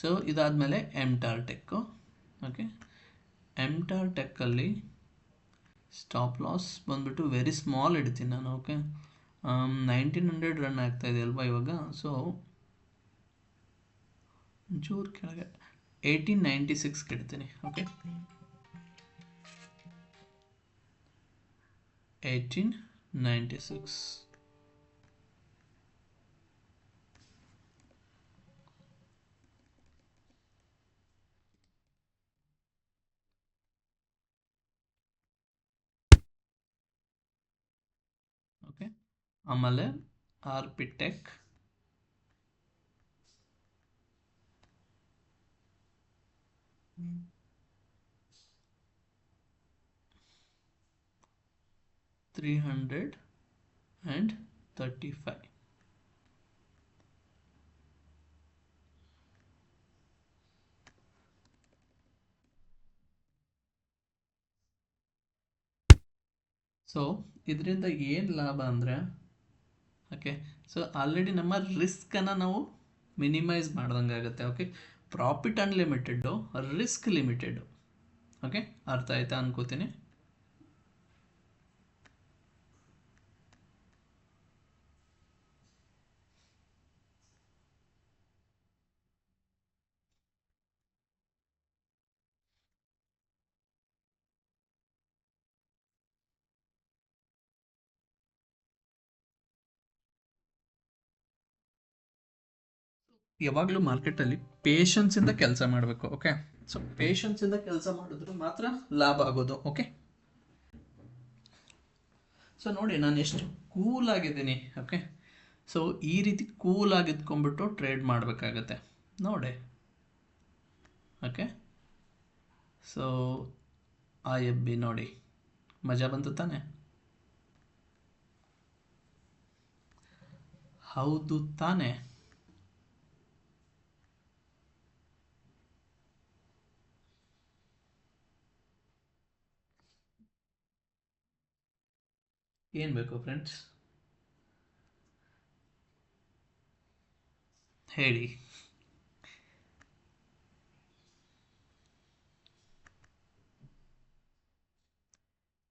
ಸೊ ಇದಾದಮೇಲೆ ಎಂಟಾರ್ ಟೆಕ್ಕು. ಓಕೆ, ಎಂಟಾರ್ ಟೆಕ್ಕಲ್ಲಿ ಸ್ಟಾಪ್ ಲಾಸ್ ಬಂದುಬಿಟ್ಟು ವೆರಿ ಸ್ಮಾಲ್ ಇಡ್ತೀನಿ ನಾನು. ಓಕೆ, 1900 ರನ್ ಆಗ್ತಾ ಇದೆ ಅಲ್ವಾ ಇವಾಗ. ಸೊ ಒಂಚೂರು ಕೆಳಗೆ 1896 ಇಡ್ತೀನಿ. ಓಕೆ, 1896. ಓಕೆ, ಆಮೇಲೆ ಆರ್ಪಿಟೆಕ್ 335. ಸೊ ಇದರಿಂದ ಏನು ಲಾಭ ಅಂದರೆ, ಓಕೆ, ಸೊ ಆಲ್ರೆಡಿ ನಮ್ಮ ರಿಸ್ಕನ್ನು ನಾವು ಮಿನಿಮೈಸ್ ಮಾಡ್ದಂಗೆ ಆಗುತ್ತೆ. Okay, profit unlimited, risk limited. Okay, ಅರ್ಥ ಆಯ್ತಾ ಅನ್ಕೋತೀನಿ. ಯಾವಾಗಲೂ ಮಾರ್ಕೆಟಲ್ಲಿ ಪೇಷನ್ಸಿಂದ ಕೆಲಸ ಮಾಡಬೇಕು. ಓಕೆ, ಸೊ ಪೇಷನ್ಸಿಂದ ಕೆಲಸ ಮಾಡಿದ್ರೆ ಮಾತ್ರ ಲಾಭ ಆಗೋದು. ಓಕೆ, ಸೊ ನೋಡಿ ನಾನು ಎಷ್ಟು ಕೂಲ್ ಆಗಿದ್ದೀನಿ. ಓಕೆ, ಸೊ ಈ ರೀತಿ ಕೂಲ್ ಆಗಿದ್ಕೊಂಡ್ಬಿಟ್ಟು ಟ್ರೇಡ್ ಮಾಡಬೇಕಾಗತ್ತೆ ನೋಡಿ. ಓಕೆ, ಸೊ IFB ನೋಡಿ, ಮಜಾ ಬಂತು ತಾನೆ? ಹೌದು ತಾನೆ? ಏನು ಬೇಕು ಫ್ರೆಂಡ್ಸ್ ಹೇಳಿ.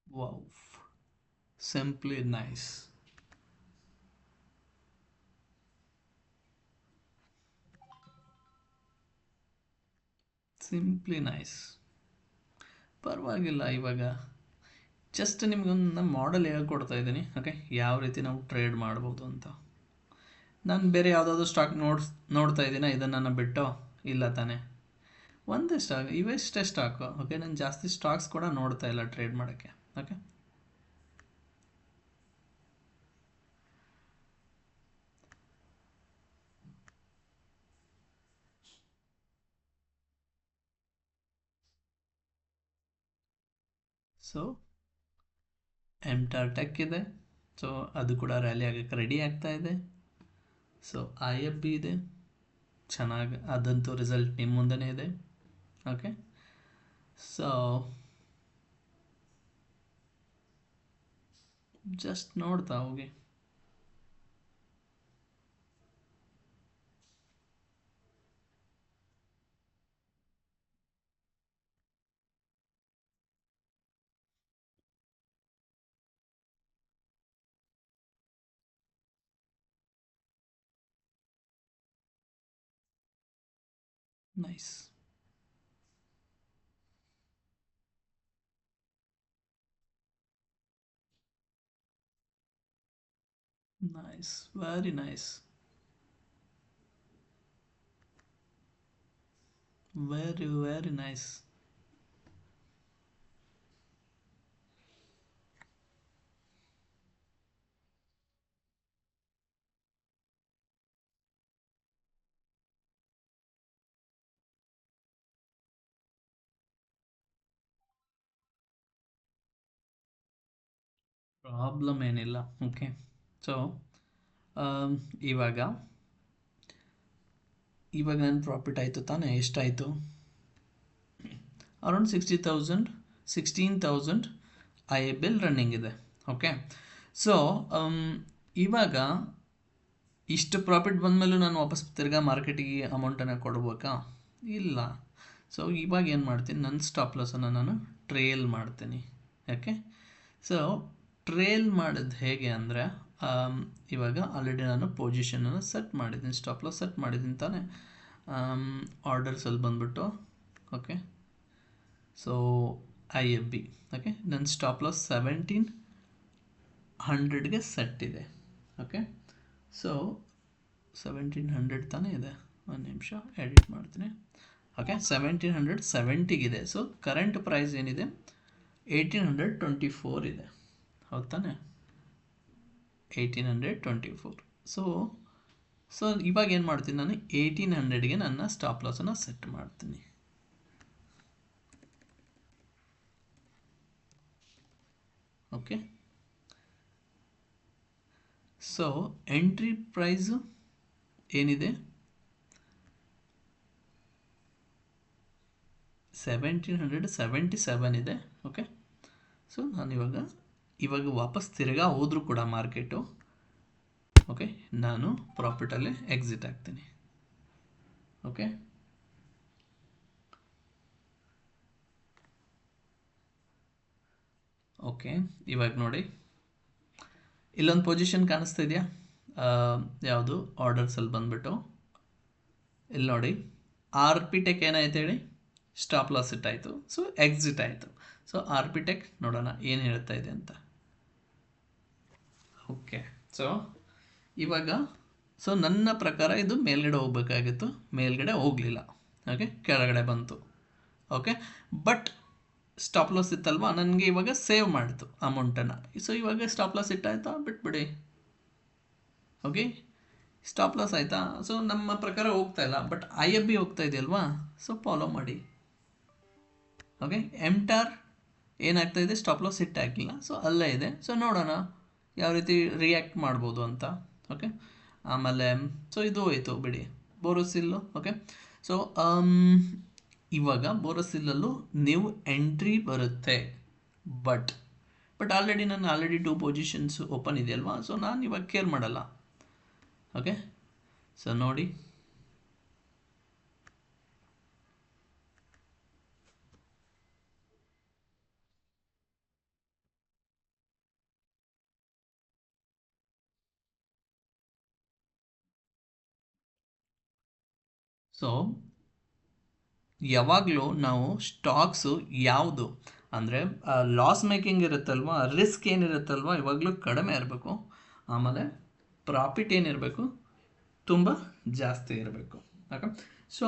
Wow, simply nice. Simply nice. ಪರವಾಗಿಲ್ಲ. ಇವಾಗ ಜಸ್ಟ್ ನಿಮ್ಗೊಂದು ಮಾಡೆಲ್ ಹೇಳ್ಕೊಡ್ತಾ ಇದ್ದೀನಿ. ಓಕೆ, ಯಾವ ರೀತಿ ನಾವು ಟ್ರೇಡ್ ಮಾಡ್ಬೋದು ಅಂತ. ನಾನು ಬೇರೆ ಯಾವುದಾದ್ರು ಸ್ಟಾಕ್ ನೋಡ್ತಾ ಇದ್ದೀನ ಇದನ್ನು ಬಿಟ್ಟು? ಇಲ್ಲ ತಾನೆ, ಒಂದೇ ಸ್ಟಾಕ್, ಇವೆಷ್ಟೇ ಸ್ಟಾಕು. ಓಕೆ, ನಾನು ಜಾಸ್ತಿ ಸ್ಟಾಕ್ಸ್ ಕೂಡ ನೋಡ್ತಾ ಇಲ್ಲ ಟ್ರೇಡ್ ಮಾಡೋಕ್ಕೆ. ಓಕೆ, ಸೊ ಎಂಟಾರ್ ಟೆಕ್ ಇದೆ. ಸೊ ಅದು ಕೂಡ ರ್ಯಾಲಿ ಆಗೋಕ್ಕೆ ರೆಡಿ ಆಗ್ತಾ ಇದೆ. ಸೊ IFB ಇದೆ, ಚೆನ್ನಾಗಿ, ಅದಂತೂ ರಿಸಲ್ಟ್ ನಿಮ್ಮ ಮುಂದೆನೇ ಇದೆ. ಓಕೆ, ಸೊ ಜಸ್ಟ್ ನೋಡ್ತಾ ಹೋಗಿ. Nice. Nice. Very nice. Very, very nice. Problem ಏನಿಲ್ಲ. ಓಕೆ. ಸೊ ಇವಾಗ ಇವಾಗ ನನ್ನ ಪ್ರಾಫಿಟ್ ಆಯಿತು ತಾನೇ, ಎಷ್ಟಾಯಿತು? ಅರೌಂಡ್ 60,000, 16,000 ಐ ಬಿಲ್ ರನ್ನಿಂಗ್ ಇದೆ. ಓಕೆ. ಸೊ ಇವಾಗ ಇಷ್ಟು ಪ್ರಾಫಿಟ್ ಬಂದಮೇಲೂ ನಾನು ವಾಪಸ್ ತಿರ್ಗಾ ಮಾರ್ಕೆಟಿಗೆ ಅಮೌಂಟನ್ನು ಕೊಡ್ಬೇಕಾ? ಇಲ್ಲ. ಸೊ ಇವಾಗ ಏನು ಮಾಡ್ತೀನಿ, ನನ್ನ ಸ್ಟಾಪ್ ಲಾಸನ್ನು ನಾನು ಟ್ರೇಲ್ ಮಾಡ್ತೀನಿ. ಯಾಕೆ? ಸೊ ಟ್ರೇಲ್ ಮಾಡೋದು ಹೇಗೆ ಅಂದರೆ, ಇವಾಗ ಆಲ್ರೆಡಿ ನಾನು ಪೊಸಿಷನನ್ನು ಸೆಟ್ ಮಾಡಿದ್ದೀನಿ, ಸ್ಟಾಪ್ ಲಾಸ್ ಸೆಟ್ ಮಾಡಿದ್ದೀನಿ ತಾನೇ. ಆರ್ಡರ್ಸಲ್ಲಿ ಬಂದ್ಬಿಟ್ಟು ಓಕೆ. So IFB. ಓಕೆ, ನನ್ನ ಸ್ಟಾಪ್ ಲಾಸ್ 1700ಗೆ ಸೆಟ್ ಇದೆ. ಓಕೆ. ಸೊ 1700 ತಾನೇ ಇದೆ. ಒಂದು ನಿಮಿಷ ಎಡಿಟ್ ಮಾಡ್ತೀನಿ. ಓಕೆ, 1770 ಸೊ ಕರೆಂಟ್ ಪ್ರೈಸ್ ಏನಿದೆ 1824 ಇದೆ. ಹೌದು ತಾನೆ? 1824. ಸೊ ಸೊ ಇವಾಗ ಏನು ಮಾಡ್ತೀನಿ, ನಾನು 1800ಗೆ ನನ್ನ ಸ್ಟಾಪ್ ಲಾಸನ್ನು ಸೆಟ್ ಮಾಡ್ತೀನಿ. ಓಕೆ. ಸೊ ಎಂಟ್ರಿ ಪ್ರೈಸು ಏನಿದೆ 1777 ಇದೆ. ಓಕೆ. ಸೊ ನಾನು ಇವಾಗ ವಾಪಸ್ ತಿರ್ಗಾ ಹೋದರೂ ಕೂಡ ಮಾರ್ಕೆಟು ಓಕೆ, ನಾನು ಪ್ರಾಫಿಟಲ್ಲೇ ಎಕ್ಸಿಟ್ ಆಗ್ತೀನಿ. ಓಕೆ. ಓಕೆ, ಇವಾಗ ನೋಡಿ ಇಲ್ಲೊಂದು ಪೊಸಿಷನ್ ಕಾಣಿಸ್ತಾ ಇದೆಯಾ? ಯಾವುದು? ಆರ್ಡರ್ಸಲ್ಲಿ ಬಂದುಬಿಟ್ಟು ಇಲ್ಲಿ ನೋಡಿ, ಆರ್ಪಿಟೆಕ್ ಏನಾಯ್ತು ಹೇಳಿ? ಸ್ಟಾಪ್ ಲಾಸ್ ಇಟ್ಟಾಯಿತು, ಸೊ ಎಕ್ಸಿಟ್ ಆಯಿತು. ಸೊ ಆರ್ಪಿಟೆಕ್ ನೋಡೋಣ ಏನು ಹೇಳ್ತಾ ಇದೆ ಅಂತ. ಓಕೆ. ಸೊ ಇವಾಗ ಸೊ ನನ್ನ ಪ್ರಕಾರ ಇದು ಮೇಲ್ಗಡೆ ಹೋಗ್ಬೇಕಾಗಿತ್ತು, ಮೇಲ್ಗಡೆ ಹೋಗಲಿಲ್ಲ. ಓಕೆ, ಕೆಳಗಡೆ ಬಂತು. ಓಕೆ, ಬಟ್ ಸ್ಟಾಪ್ ಲಾಸ್ ಇತ್ತಲ್ವಾ, ನನಗೆ ಇವಾಗ ಸೇವ್ ಮಾಡಿತು ಅಮೌಂಟನ್ನು. ಸೊ ಇವಾಗ ಸ್ಟಾಪ್ ಲಾಸ್ ಇಟ್ಟಾಯ್ತಾ, ಬಿಟ್ಬಿಡಿ. ಓಕೆ, ಸ್ಟಾಪ್ ಲಾಸ್ ಆಯಿತಾ? ಸೊ ನಮ್ಮ ಪ್ರಕಾರ ಹೋಗ್ತಾ ಇಲ್ಲ, ಬಟ್ IFB ಹೋಗ್ತಾ ಇದೆಯಲ್ವಾ, ಸೊ ಫಾಲೋ ಮಾಡಿ. ಓಕೆ, ಎಂಟಾರ್ ಏನಾಗ್ತಾ ಇದೆ, ಸ್ಟಾಪ್ ಲಾಸ್ ಹಿಟ್ ಆಗಿಲ್ಲ, ಸೊ ಅಲ್ಲೇ ಇದೆ. ಸೊ ನೋಡೋಣ ಯಾವ ರೀತಿ ರಿಯಾಕ್ಟ್ ಮಾಡ್ಬೋದು ಅಂತ. ಓಕೆ, ಆಮೇಲೆ ಸೊ ಇದು ಹೋಯಿತು ಬಿಡಿ, ಬೋರೋಸಿಲ್ಲು. ಓಕೆ. ಸೊ ಇವಾಗ ಬೋರೋಸಿಲ್ಲಲ್ಲೂ ನೀವು ಎಂಟ್ರಿ ಬರುತ್ತೆ, ಬಟ್ ಆಲ್ರೆಡಿ ನಾನು ಆಲ್ರೆಡಿ 2 ಪೊಸಿಷನ್ಸ್ ಓಪನ್ ಇದೆಯಲ್ವಾ, ಸೊ ನಾನು ಇವಾಗ ಕೇರ್ ಮಾಡಲ್ಲ. ಓಕೆ. ಸೊ ನೋಡಿ, ಸೊ ಯಾವಾಗಲೂ ನಾವು ಸ್ಟಾಕ್ಸು ಯಾವುದು ಅಂದರೆ ಲಾಸ್ ಮೇಕಿಂಗ್ ಇರುತ್ತಲ್ವ, ರಿಸ್ಕ್ ಏನಿರುತ್ತಲ್ವ ಇವಾಗಲೂ ಕಡಿಮೆ ಇರಬೇಕು. ಆಮೇಲೆ ಪ್ರಾಫಿಟ್ ಏನಿರಬೇಕು ತುಂಬ ಜಾಸ್ತಿ ಇರಬೇಕು. ಓಕೆ. ಸೊ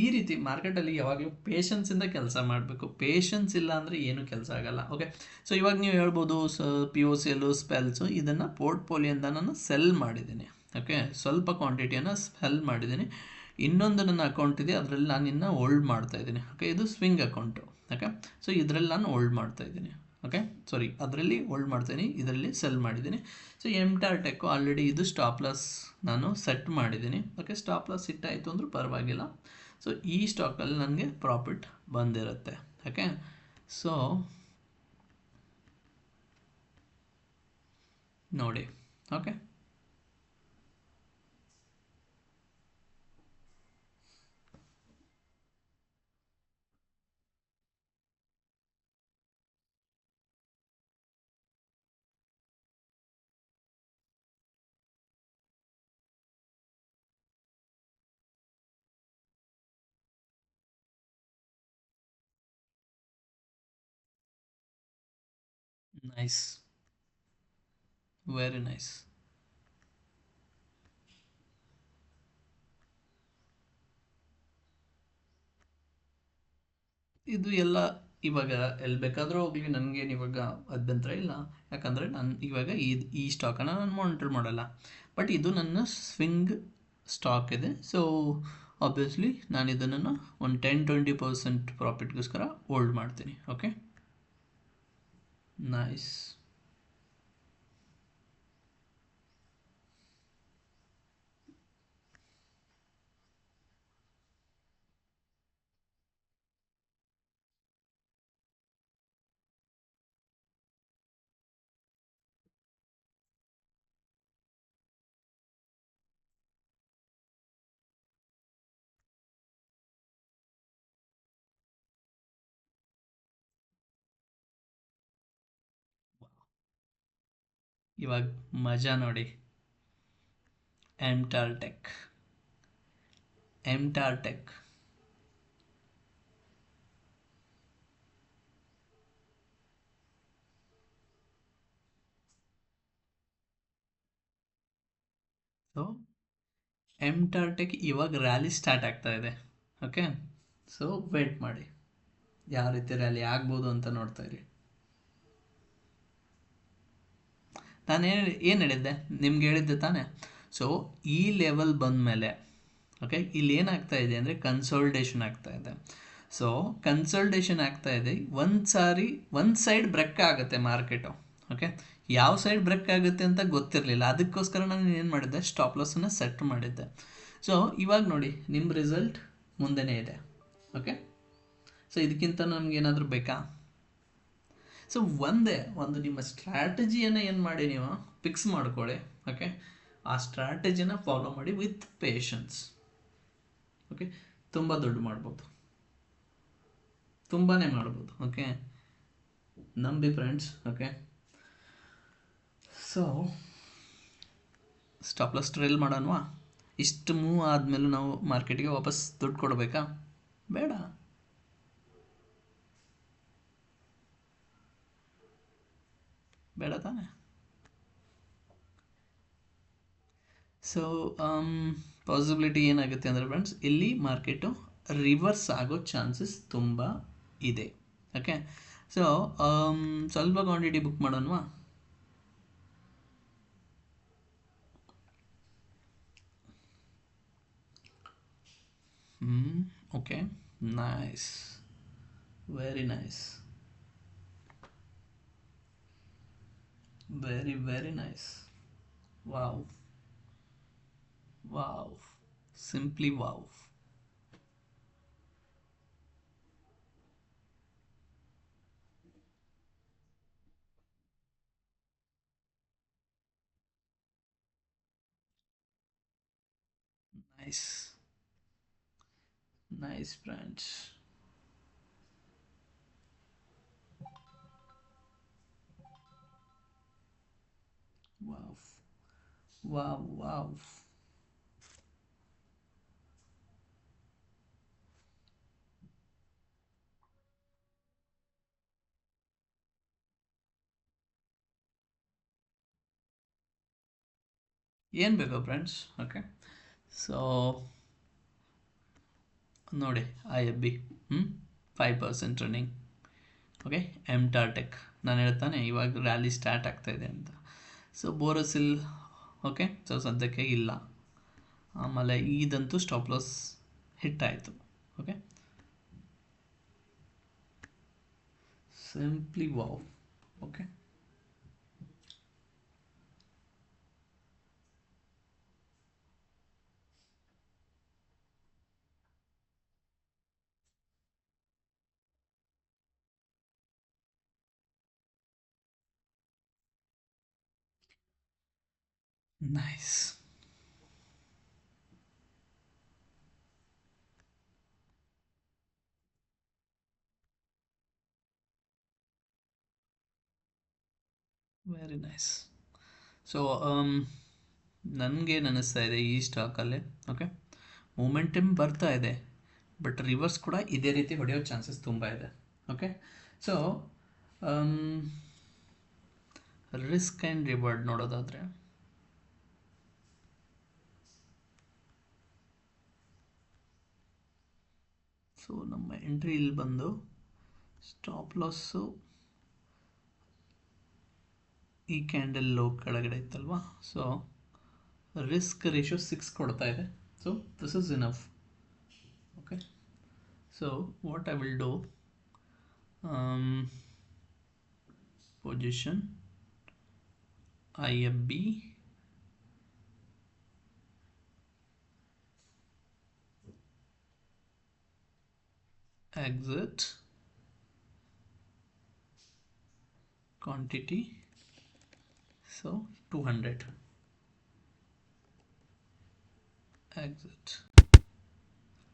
ಈ ರೀತಿ ಮಾರ್ಕೆಟಲ್ಲಿ ಯಾವಾಗಲೂ ಪೇಷನ್ಸಿಂದ ಕೆಲಸ ಮಾಡಬೇಕು. ಪೇಷನ್ಸ್ ಇಲ್ಲ ಅಂದರೆ ಏನೂ ಕೆಲಸ ಆಗಲ್ಲ. ಓಕೆ. ಸೊ ಇವಾಗ ನೀವು ಹೇಳ್ಬೋದು POCL ಸ್ಪೆಲ್ಸು ಇದನ್ನು ಪೋರ್ಟ್ಫೋಲಿಯೋಯಿಂದ ನಾನು ಸೆಲ್ ಮಾಡಿದ್ದೀನಿ. ಓಕೆ, ಸ್ವಲ್ಪ ಕ್ವಾಂಟಿಟಿಯನ್ನು ಸೆಲ್ ಮಾಡಿದ್ದೀನಿ. ಇನ್ನೊಂದು ನನ್ನ ಅಕೌಂಟ್ ಇದೆ, ಅದರಲ್ಲಿ ನಾನು ಇನ್ನು ಹೋಲ್ಡ್ ಮಾಡ್ತಾಯಿದ್ದೀನಿ. ಓಕೆ, ಇದು ಸ್ವಿಂಗ್ ಅಕೌಂಟು. ಓಕೆ. ಸೊ ಇದರಲ್ಲಿ ನಾನು ಹೋಲ್ಡ್ ಮಾಡ್ತಾಯಿದ್ದೀನಿ. ಓಕೆ, ಸಾರಿ, ಅದರಲ್ಲಿ ಹೋಲ್ಡ್ ಮಾಡ್ತೀನಿ, ಇದರಲ್ಲಿ ಸೆಲ್ ಮಾಡಿದ್ದೀನಿ. ಸೊ ಎಂಟಾರ್ ಟೆಕ್ಕು ಆಲ್ರೆಡಿ ಇದು ಸ್ಟಾಪ್ ಲಾಸ್ ನಾನು ಸೆಟ್ ಮಾಡಿದ್ದೀನಿ. ಓಕೆ, ಸ್ಟಾಪ್ ಲಾಸ್ ಇಟ್ಟಾಯಿತು ಅಂದರೂ ಪರವಾಗಿಲ್ಲ. ಸೊ ಈ ಸ್ಟಾಕಲ್ಲಿ ನನಗೆ ಪ್ರಾಫಿಟ್ ಬಂದಿರುತ್ತೆ. ಓಕೆ. ಸೊ ನೋಡಿ. ಓಕೆ. Nice, very nice. ಇದು ಎಲ್ಲ ಇವಾಗ ಎಲ್ಲಿ ಬೇಕಾದರೂ ಹೋಗಲಿ ನನಗೇನು ಇವಾಗ ಅಭ್ಯಂತರ ಇಲ್ಲ. ಯಾಕಂದರೆ ನಾನು ಇವಾಗ ಈ ಸ್ಟಾಕನ್ನು ನಾನು ಮಾನಿಟರ್ ಮಾಡಲ್ಲ. ಬಟ್ ಇದು ನನ್ನ ಸ್ವಿಂಗ್ ಸ್ಟಾಕ್ ಇದೆ. ಸೊ ಆಬ್ವಿಯಸ್ಲಿ ನಾನು ಇದನ್ನು ಒಂದು 10-20% ಪ್ರಾಫಿಟ್ಗೋಸ್ಕರ ಹೋಲ್ಡ್ ಮಾಡ್ತೀನಿ. Okay, nice. ಇವಾಗ ಮಜಾ ನೋಡಿ. MTAR tech, ಎಂಟಾರ್ tech. So MTAR tech ಇವಾಗ ರ್ಯಾಲಿ ಸ್ಟಾರ್ಟ್ ಆಗ್ತಾ ಇದೆ. ಓಕೆ, ಸೊ ವೇಟ್ ಮಾಡಿ ಯಾವ ರೀತಿ ರ್ಯಾಲಿ ಆಗ್ಬೋದು ಅಂತ ನೋಡ್ತಾ ಇರಿ. ನಾನು ಏನು ಹೇಳಿದ್ದೆ ನಿಮ್ಗೆ, ಹೇಳಿದ್ದೆ ತಾನೇ. ಸೊ ಈ ಲೆವೆಲ್ ಬಂದಮೇಲೆ ಓಕೆ, ಇಲ್ಲಿ ಏನಾಗ್ತಾ ಇದೆ ಅಂದರೆ ಕನ್ಸಾಲ್ಟೇಷನ್ ಆಗ್ತಾ ಇದೆ. ಸೊ ಕನ್ಸಲ್ಟೇಷನ್ ಆಗ್ತಾ ಇದೆ, ಒಂದು ಸೈಡ್ ಬ್ರೇಕ್ ಆಗುತ್ತೆ ಮಾರ್ಕೆಟು. ಓಕೆ, ಯಾವ ಸೈಡ್ ಬ್ರೇಕ್ ಆಗುತ್ತೆ ಅಂತ ಗೊತ್ತಿರಲಿಲ್ಲ. ಅದಕ್ಕೋಸ್ಕರ ನಾನು ಏನು ಮಾಡಿದ್ದೆ, ಸ್ಟಾಪ್ ಲಾಸನ್ನು ಸೆಟ್ ಮಾಡಿದ್ದೆ. ಸೊ ಇವಾಗ ನೋಡಿ ನಿಮ್ಮ ರಿಸಲ್ಟ್ ಮುಂದೆನೇ ಇದೆ. ಓಕೆ, ಸೊ ಇದಕ್ಕಿಂತ ನಮಗೇನಾದರೂ ಬೇಕಾ? ಸೊ ಒಂದು ನಿಮ್ಮ ಸ್ಟ್ರ್ಯಾಟಜಿಯನ್ನು ಏನು ಮಾಡಿ ನೀವು ಫಿಕ್ಸ್ ಮಾಡ್ಕೊಳ್ಳಿ. ಓಕೆ, ಆ ಸ್ಟ್ರ್ಯಾಟಜಿನ ಫಾಲೋ ಮಾಡಿ ವಿತ್ ಪೇಷನ್ಸ್. ಓಕೆ, ತುಂಬ ದುಡ್ಡು ಮಾಡ್ಬೋದು, ತುಂಬಾ ಮಾಡ್ಬೋದು. ಓಕೆ, ನಂಬಿ friends. Okay, so stop loss trail ಮಾಡೋಣವಾ? ಇಷ್ಟು ಮೂವ್ ಆದಮೇಲೂ ನಾವು ಮಾರ್ಕೆಟಿಗೆ ವಾಪಸ್ ದುಡ್ಡು ಕೊಡಬೇಕಾ? ಬೇಡ. ಬೇಡ ತಾನೆ. ಸೊ ಪಾಸಿಬಿಲಿಟಿ ಏನಾಗುತ್ತೆ ಅಂದರೆ ಫ್ರೆಂಡ್ಸ್, ಇಲ್ಲಿ ಮಾರ್ಕೆಟು ರಿವರ್ಸ್ ಆಗೋ ಚಾನ್ಸಸ್ ತುಂಬ ಇದೆ. ಓಕೆ, ಸೊ ಸ್ವಲ್ಪ ಕ್ವಾಂಟಿಟಿ ಬುಕ್ ಮಾಡೋಣವಾ? Okay, nice, very nice, very nice. Wow, wow, simply wow. Nice, nice friends. Wow, wow, wow. ಏನು ಬೇಕು ಫ್ರೆಂಡ್ಸ್? ಓಕೆ, ಸೊ ನೋಡಿ IFB 5% running. Okay, MTAR tech ನಾನು ಹೇಳ್ತಾನೆ ಇವಾಗ ರ್ಯಾಲಿ ಸ್ಟಾರ್ಟ್ ಆಗ್ತಾಯಿದೆ ಅಂತ. ಸೊ ಬೋರೋಸಿಲ್ ಓಕೆ, ಸೊ ಸದ್ಯಕ್ಕೆ ಇಲ್ಲ. ಆಮೇಲೆ ಇದಂತೂ ಸ್ಟಾಪ್ ಲಾಸ್ ಹಿಟ್ ಆಯಿತು. Okay, simply wow. Okay, nice. Very nice. So ನನಗೇನು ಅನ್ನಿಸ್ತಾ ಇದೆ ಈ ಸ್ಟಾಕಲ್ಲಿ, ಓಕೆ, ಮೂಮೆಂಟಮ್ ಬರ್ತಾ ಇದೆ, ಬಟ್ ರಿವರ್ಸ್ ಕೂಡ ಇದೇ ರೀತಿ ಹೊಡೆಯೋ ಚಾನ್ಸಸ್ ತುಂಬ ಇದೆ. Okay, so risk and reward ನೋಡೋದಾದರೆ, ಸೊ ನಮ್ಮ ಎಂಟ್ರಿ ಇಲ್ಲಿ ಬಂದು ಸ್ಟಾಪ್ ಲಾಸ್ಸು ಈ ಕ್ಯಾಂಡಲ್ ಲೋ ಕೆಳಗಡೆ ಇತ್ತಲ್ವಾ, ಸೊ ರಿಸ್ಕ್ ರೇಷಿಯೋ 6 ಕೊಡ್ತಾ ಇದೆ. So this is enough. Okay, so what I will do, position IFB, exit, quantity, so 200, exit,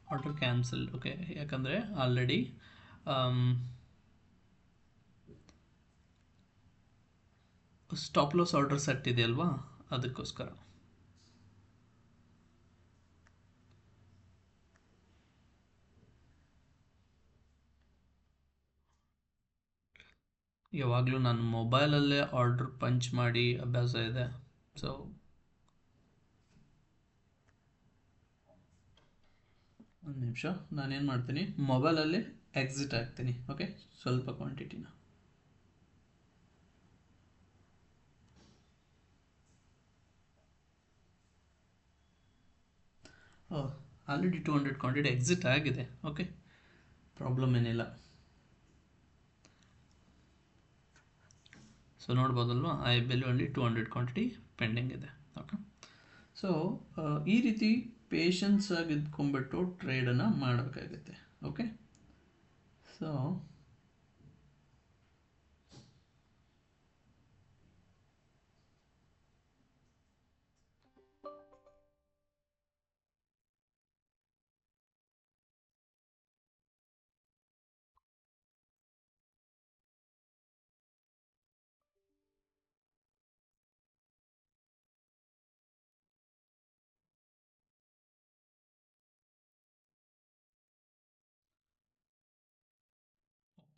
order cancelled. Okay, ಯಾಕಂದರೆ already stop loss order set ಇದೆ ಅಲ್ವಾ, ಅದಕ್ಕೋಸ್ಕರ. ಯಾವಾಗಲೂ ನಾನು ಮೊಬೈಲಲ್ಲೇ ಆರ್ಡರ್ ಪಂಚ್ ಮಾಡಿ ಅಭ್ಯಾಸ ಇದೆ. ಸೊ ಒಂದು ನಿಮಿಷ, ನಾನೇನು ಮಾಡ್ತೀನಿ, ಮೊಬೈಲಲ್ಲಿ ಎಕ್ಸಿಟ್ ಆಗ್ತೀನಿ. ಓಕೆ, ಸ್ವಲ್ಪ ಕ್ವಾಂಟಿಟಿನ. ಆಲ್ರೆಡಿ 200 ಕ್ವಾಂಟಿಟಿ ಎಕ್ಸಿಟ್ ಆಗಿದೆ. ಓಕೆ, ಪ್ರಾಬ್ಲಮ್ ಏನಿಲ್ಲ. ಸೊ ನೋಡ್ಬೋದಲ್ವಾ, IFB ಅಲ್ಲಿ 200 ಕ್ವಾಂಟಿಟಿ ಪೆಂಡಿಂಗ್ ಇದೆ. ಓಕೆ, ಸೊ ಈ ರೀತಿ ಪೇಷನ್ಸ್ ಆಗಿ ಇದ್ಕೊಂಡ್ಬಿಟ್ಟು ಟ್ರೇಡನ್ನು ಮಾಡಬೇಕಾಗುತ್ತೆ. ಓಕೆ, ಸೊ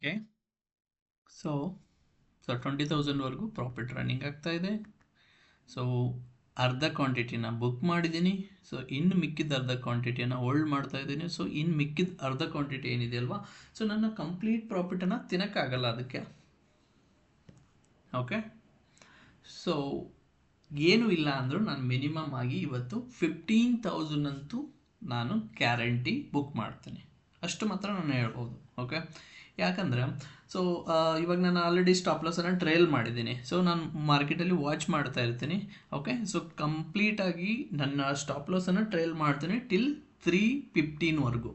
ಓಕೆ, ಸೊ 20,000ವರೆಗೂ ಪ್ರಾಫಿಟ್ ರನ್ನಿಂಗ್ ಆಗ್ತಾ ಇದೆ. ಸೊ ಅರ್ಧ ಕ್ವಾಂಟಿಟಿನ ಬುಕ್ ಮಾಡಿದ್ದೀನಿ. ಸೊ ಇನ್ನು ಮಿಕ್ಕಿದ ಅರ್ಧ ಕ್ವಾಂಟಿಟಿಯನ್ನು ಹೋಲ್ಡ್ ಮಾಡ್ತಾ ಇದ್ದೀನಿ. ಸೊ ಇನ್ನು ಮಿಕ್ಕಿದ ಅರ್ಧ ಕ್ವಾಂಟಿಟಿ ಏನಿದೆ ಅಲ್ವಾ, ಸೊ ನನ್ನ ಕಂಪ್ಲೀಟ್ ಪ್ರಾಫಿಟನ್ನು ತಿನ್ನೋಕ್ಕಾಗಲ್ಲ ಅದಕ್ಕೆ. ಓಕೆ, ಸೊ ಏನೂ ಇಲ್ಲ ಅಂದರೂ ನಾನು ಮಿನಿಮಮ್ ಆಗಿ ಇವತ್ತು 15,000 ಅಂತೂ ನಾನು ಗ್ಯಾರಂಟಿ ಬುಕ್ ಮಾಡ್ತೀನಿ. ಅಷ್ಟು ಮಾತ್ರ ನಾನು ಹೇಳ್ಬೋದು. ಓಕೆ, ಯಾಕಂದರೆ ಸೊ ಇವಾಗ ನಾನು ಆಲ್ರೆಡಿ ಸ್ಟಾಪ್ ಲಾಸನ್ನು ಟ್ರಯಲ್ ಮಾಡಿದ್ದೀನಿ. ಸೊ ನಾನು ಮಾರ್ಕೆಟಲ್ಲಿ ವಾಚ್ ಮಾಡ್ತಾ ಇರ್ತೀನಿ. ಓಕೆ, ಸೊ ಕಂಪ್ಲೀಟಾಗಿ ನನ್ನ ಸ್ಟಾಪ್ ಲಾಸನ್ನು ಟ್ರಯಲ್ ಮಾಡ್ತೀನಿ ಟಿಲ್ 315ವರೆಗೂ.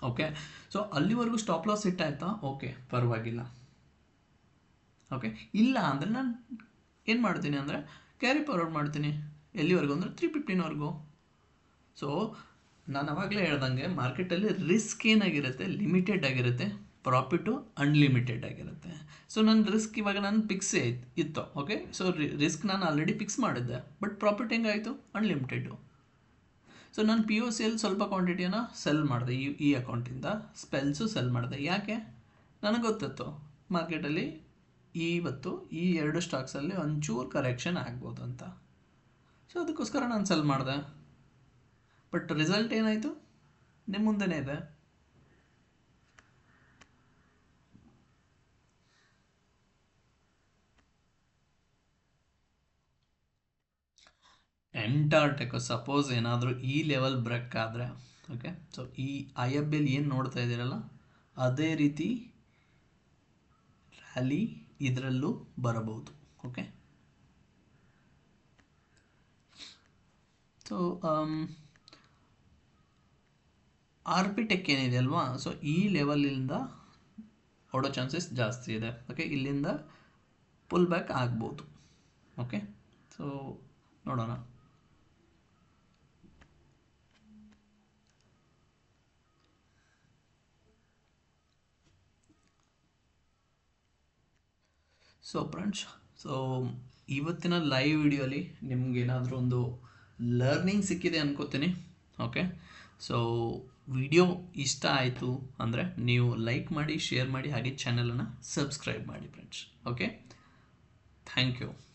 ಓಕೆ, ಸೊ ಅಲ್ಲಿವರೆಗೂ ಸ್ಟಾಪ್ ಲಾಸ್ ಹಿಟ್ ಆಯಿತಾ, ಓಕೆ ಪರವಾಗಿಲ್ಲ. ಓಕೆ, ಇಲ್ಲ ಅಂದರೆ ನಾನು ಏನು ಮಾಡ್ತೀನಿ ಅಂದರೆ ಕ್ಯಾರಿ ಫಾರ್ವರ್ಡ್ ಮಾಡ್ತೀನಿ. ಎಲ್ಲಿವರೆಗೂ ಅಂದರೆ 315ವರೆಗೂ. ಸೊ ನಾನು ಅವಾಗಲೇ ಹೇಳ್ದಂಗೆ ಮಾರ್ಕೆಟಲ್ಲಿ ರಿಸ್ಕ್ ಏನಾಗಿರುತ್ತೆ, ಲಿಮಿಟೆಡ್ ಆಗಿರುತ್ತೆ, ಪ್ರಾಫಿಟು ಅನ್ಲಿಮಿಟೆಡ್ ಆಗಿರುತ್ತೆ. ಸೊ ನನ್ನ ರಿಸ್ಕ್ ಇವಾಗ ನಾನು ಫಿಕ್ಸ್ ಇತ್ತು. ಓಕೆ, ಸೊ ರಿಸ್ಕ್ ನಾನು ಆಲ್ರೆಡಿ ಫಿಕ್ಸ್ ಮಾಡಿದ್ದೆ, ಬಟ್ ಪ್ರಾಫಿಟ್ ಹೆಂಗಾಯಿತು, ಅನ್ಲಿಮಿಟೆಡು. ಸೊ ನಾನು POCL ಸ್ವಲ್ಪ ಕ್ವಾಂಟಿಟಿಯನ್ನು ಸೆಲ್ ಮಾಡಿದೆ, ಈ ಅಕೌಂಟಿಂದ ಸ್ಪೆಲ್ಸು ಸೆಲ್ ಮಾಡಿದೆ. ಯಾಕೆ, ನನಗೆ ಗೊತ್ತಿತ್ತು ಮಾರ್ಕೆಟಲ್ಲಿ ಇವತ್ತು ಈ 2 ಸ್ಟಾಕ್ಸಲ್ಲಿ ಒಂಚೂರು ಕರೆಕ್ಷನ್ ಆಗ್ಬೋದು ಅಂತ. ಸೊ ಅದಕ್ಕೋಸ್ಕರ ನಾನು ಸೆಲ್ ಮಾಡಿದೆ. ಬಟ್ ರಿಸಲ್ಟ್ ಏನಾಯಿತು, ನಿಮ್ಮ ಮುಂದೆನೇ ಇದೆ. ಎಂಟರ್ ಟೆಕ್ ಸಪೋಸ್ ಏನಾದರೂ ಈ ಲೆವೆಲ್ ಬ್ರೇಕ್ ಆದರೆ, ಓಕೆ, ಸೊ ಈ IFB ಏನು ನೋಡ್ತಾ ಇದ್ದೀರಲ್ಲ ಅದೇ ರೀತಿ ರ್ಯಾಲಿ ಇದರಲ್ಲೂ ಬರಬಹುದು. ಓಕೆ, ಸೊ RP-Tech ಏನಿದೆ ಅಲ್ವಾ, ಸೊ ಈ ಲೆವೆಲಿಂದ ಓಡೋ ಚಾನ್ಸಸ್ ಜಾಸ್ತಿ ಇದೆ. ಓಕೆ, ಇಲ್ಲಿಂದ ಪುಲ್ ಬ್ಯಾಕ್ ಆಗ್ಬೋದು. ಓಕೆ, ಸೊ ನೋಡೋಣ. ಸೊ ಫ್ರೆಂಡ್ಸ್, ಸೊ ಇವತ್ತಿನ ಲೈವ್ ವಿಡಿಯೋಲಿ ನಿಮಗೇನಾದರೂ ಒಂದು ಲರ್ನಿಂಗ್ ಸಿಕ್ಕಿದೆ ಅನ್ಕೋತೀನಿ. ಓಕೆ, ಸೊ ವಿಡಿಯೋ ಇಷ್ಟ ಆಯಿತು ಅಂದರೆ ನೀವು ಲೈಕ್ ಮಾಡಿ, ಶೇರ್ ಮಾಡಿ, ಹಾಗೆ ಚಾನಲನ್ನು ಸಬ್ಸ್ಕ್ರೈಬ್ ಮಾಡಿ friends. Okay, thank thank you.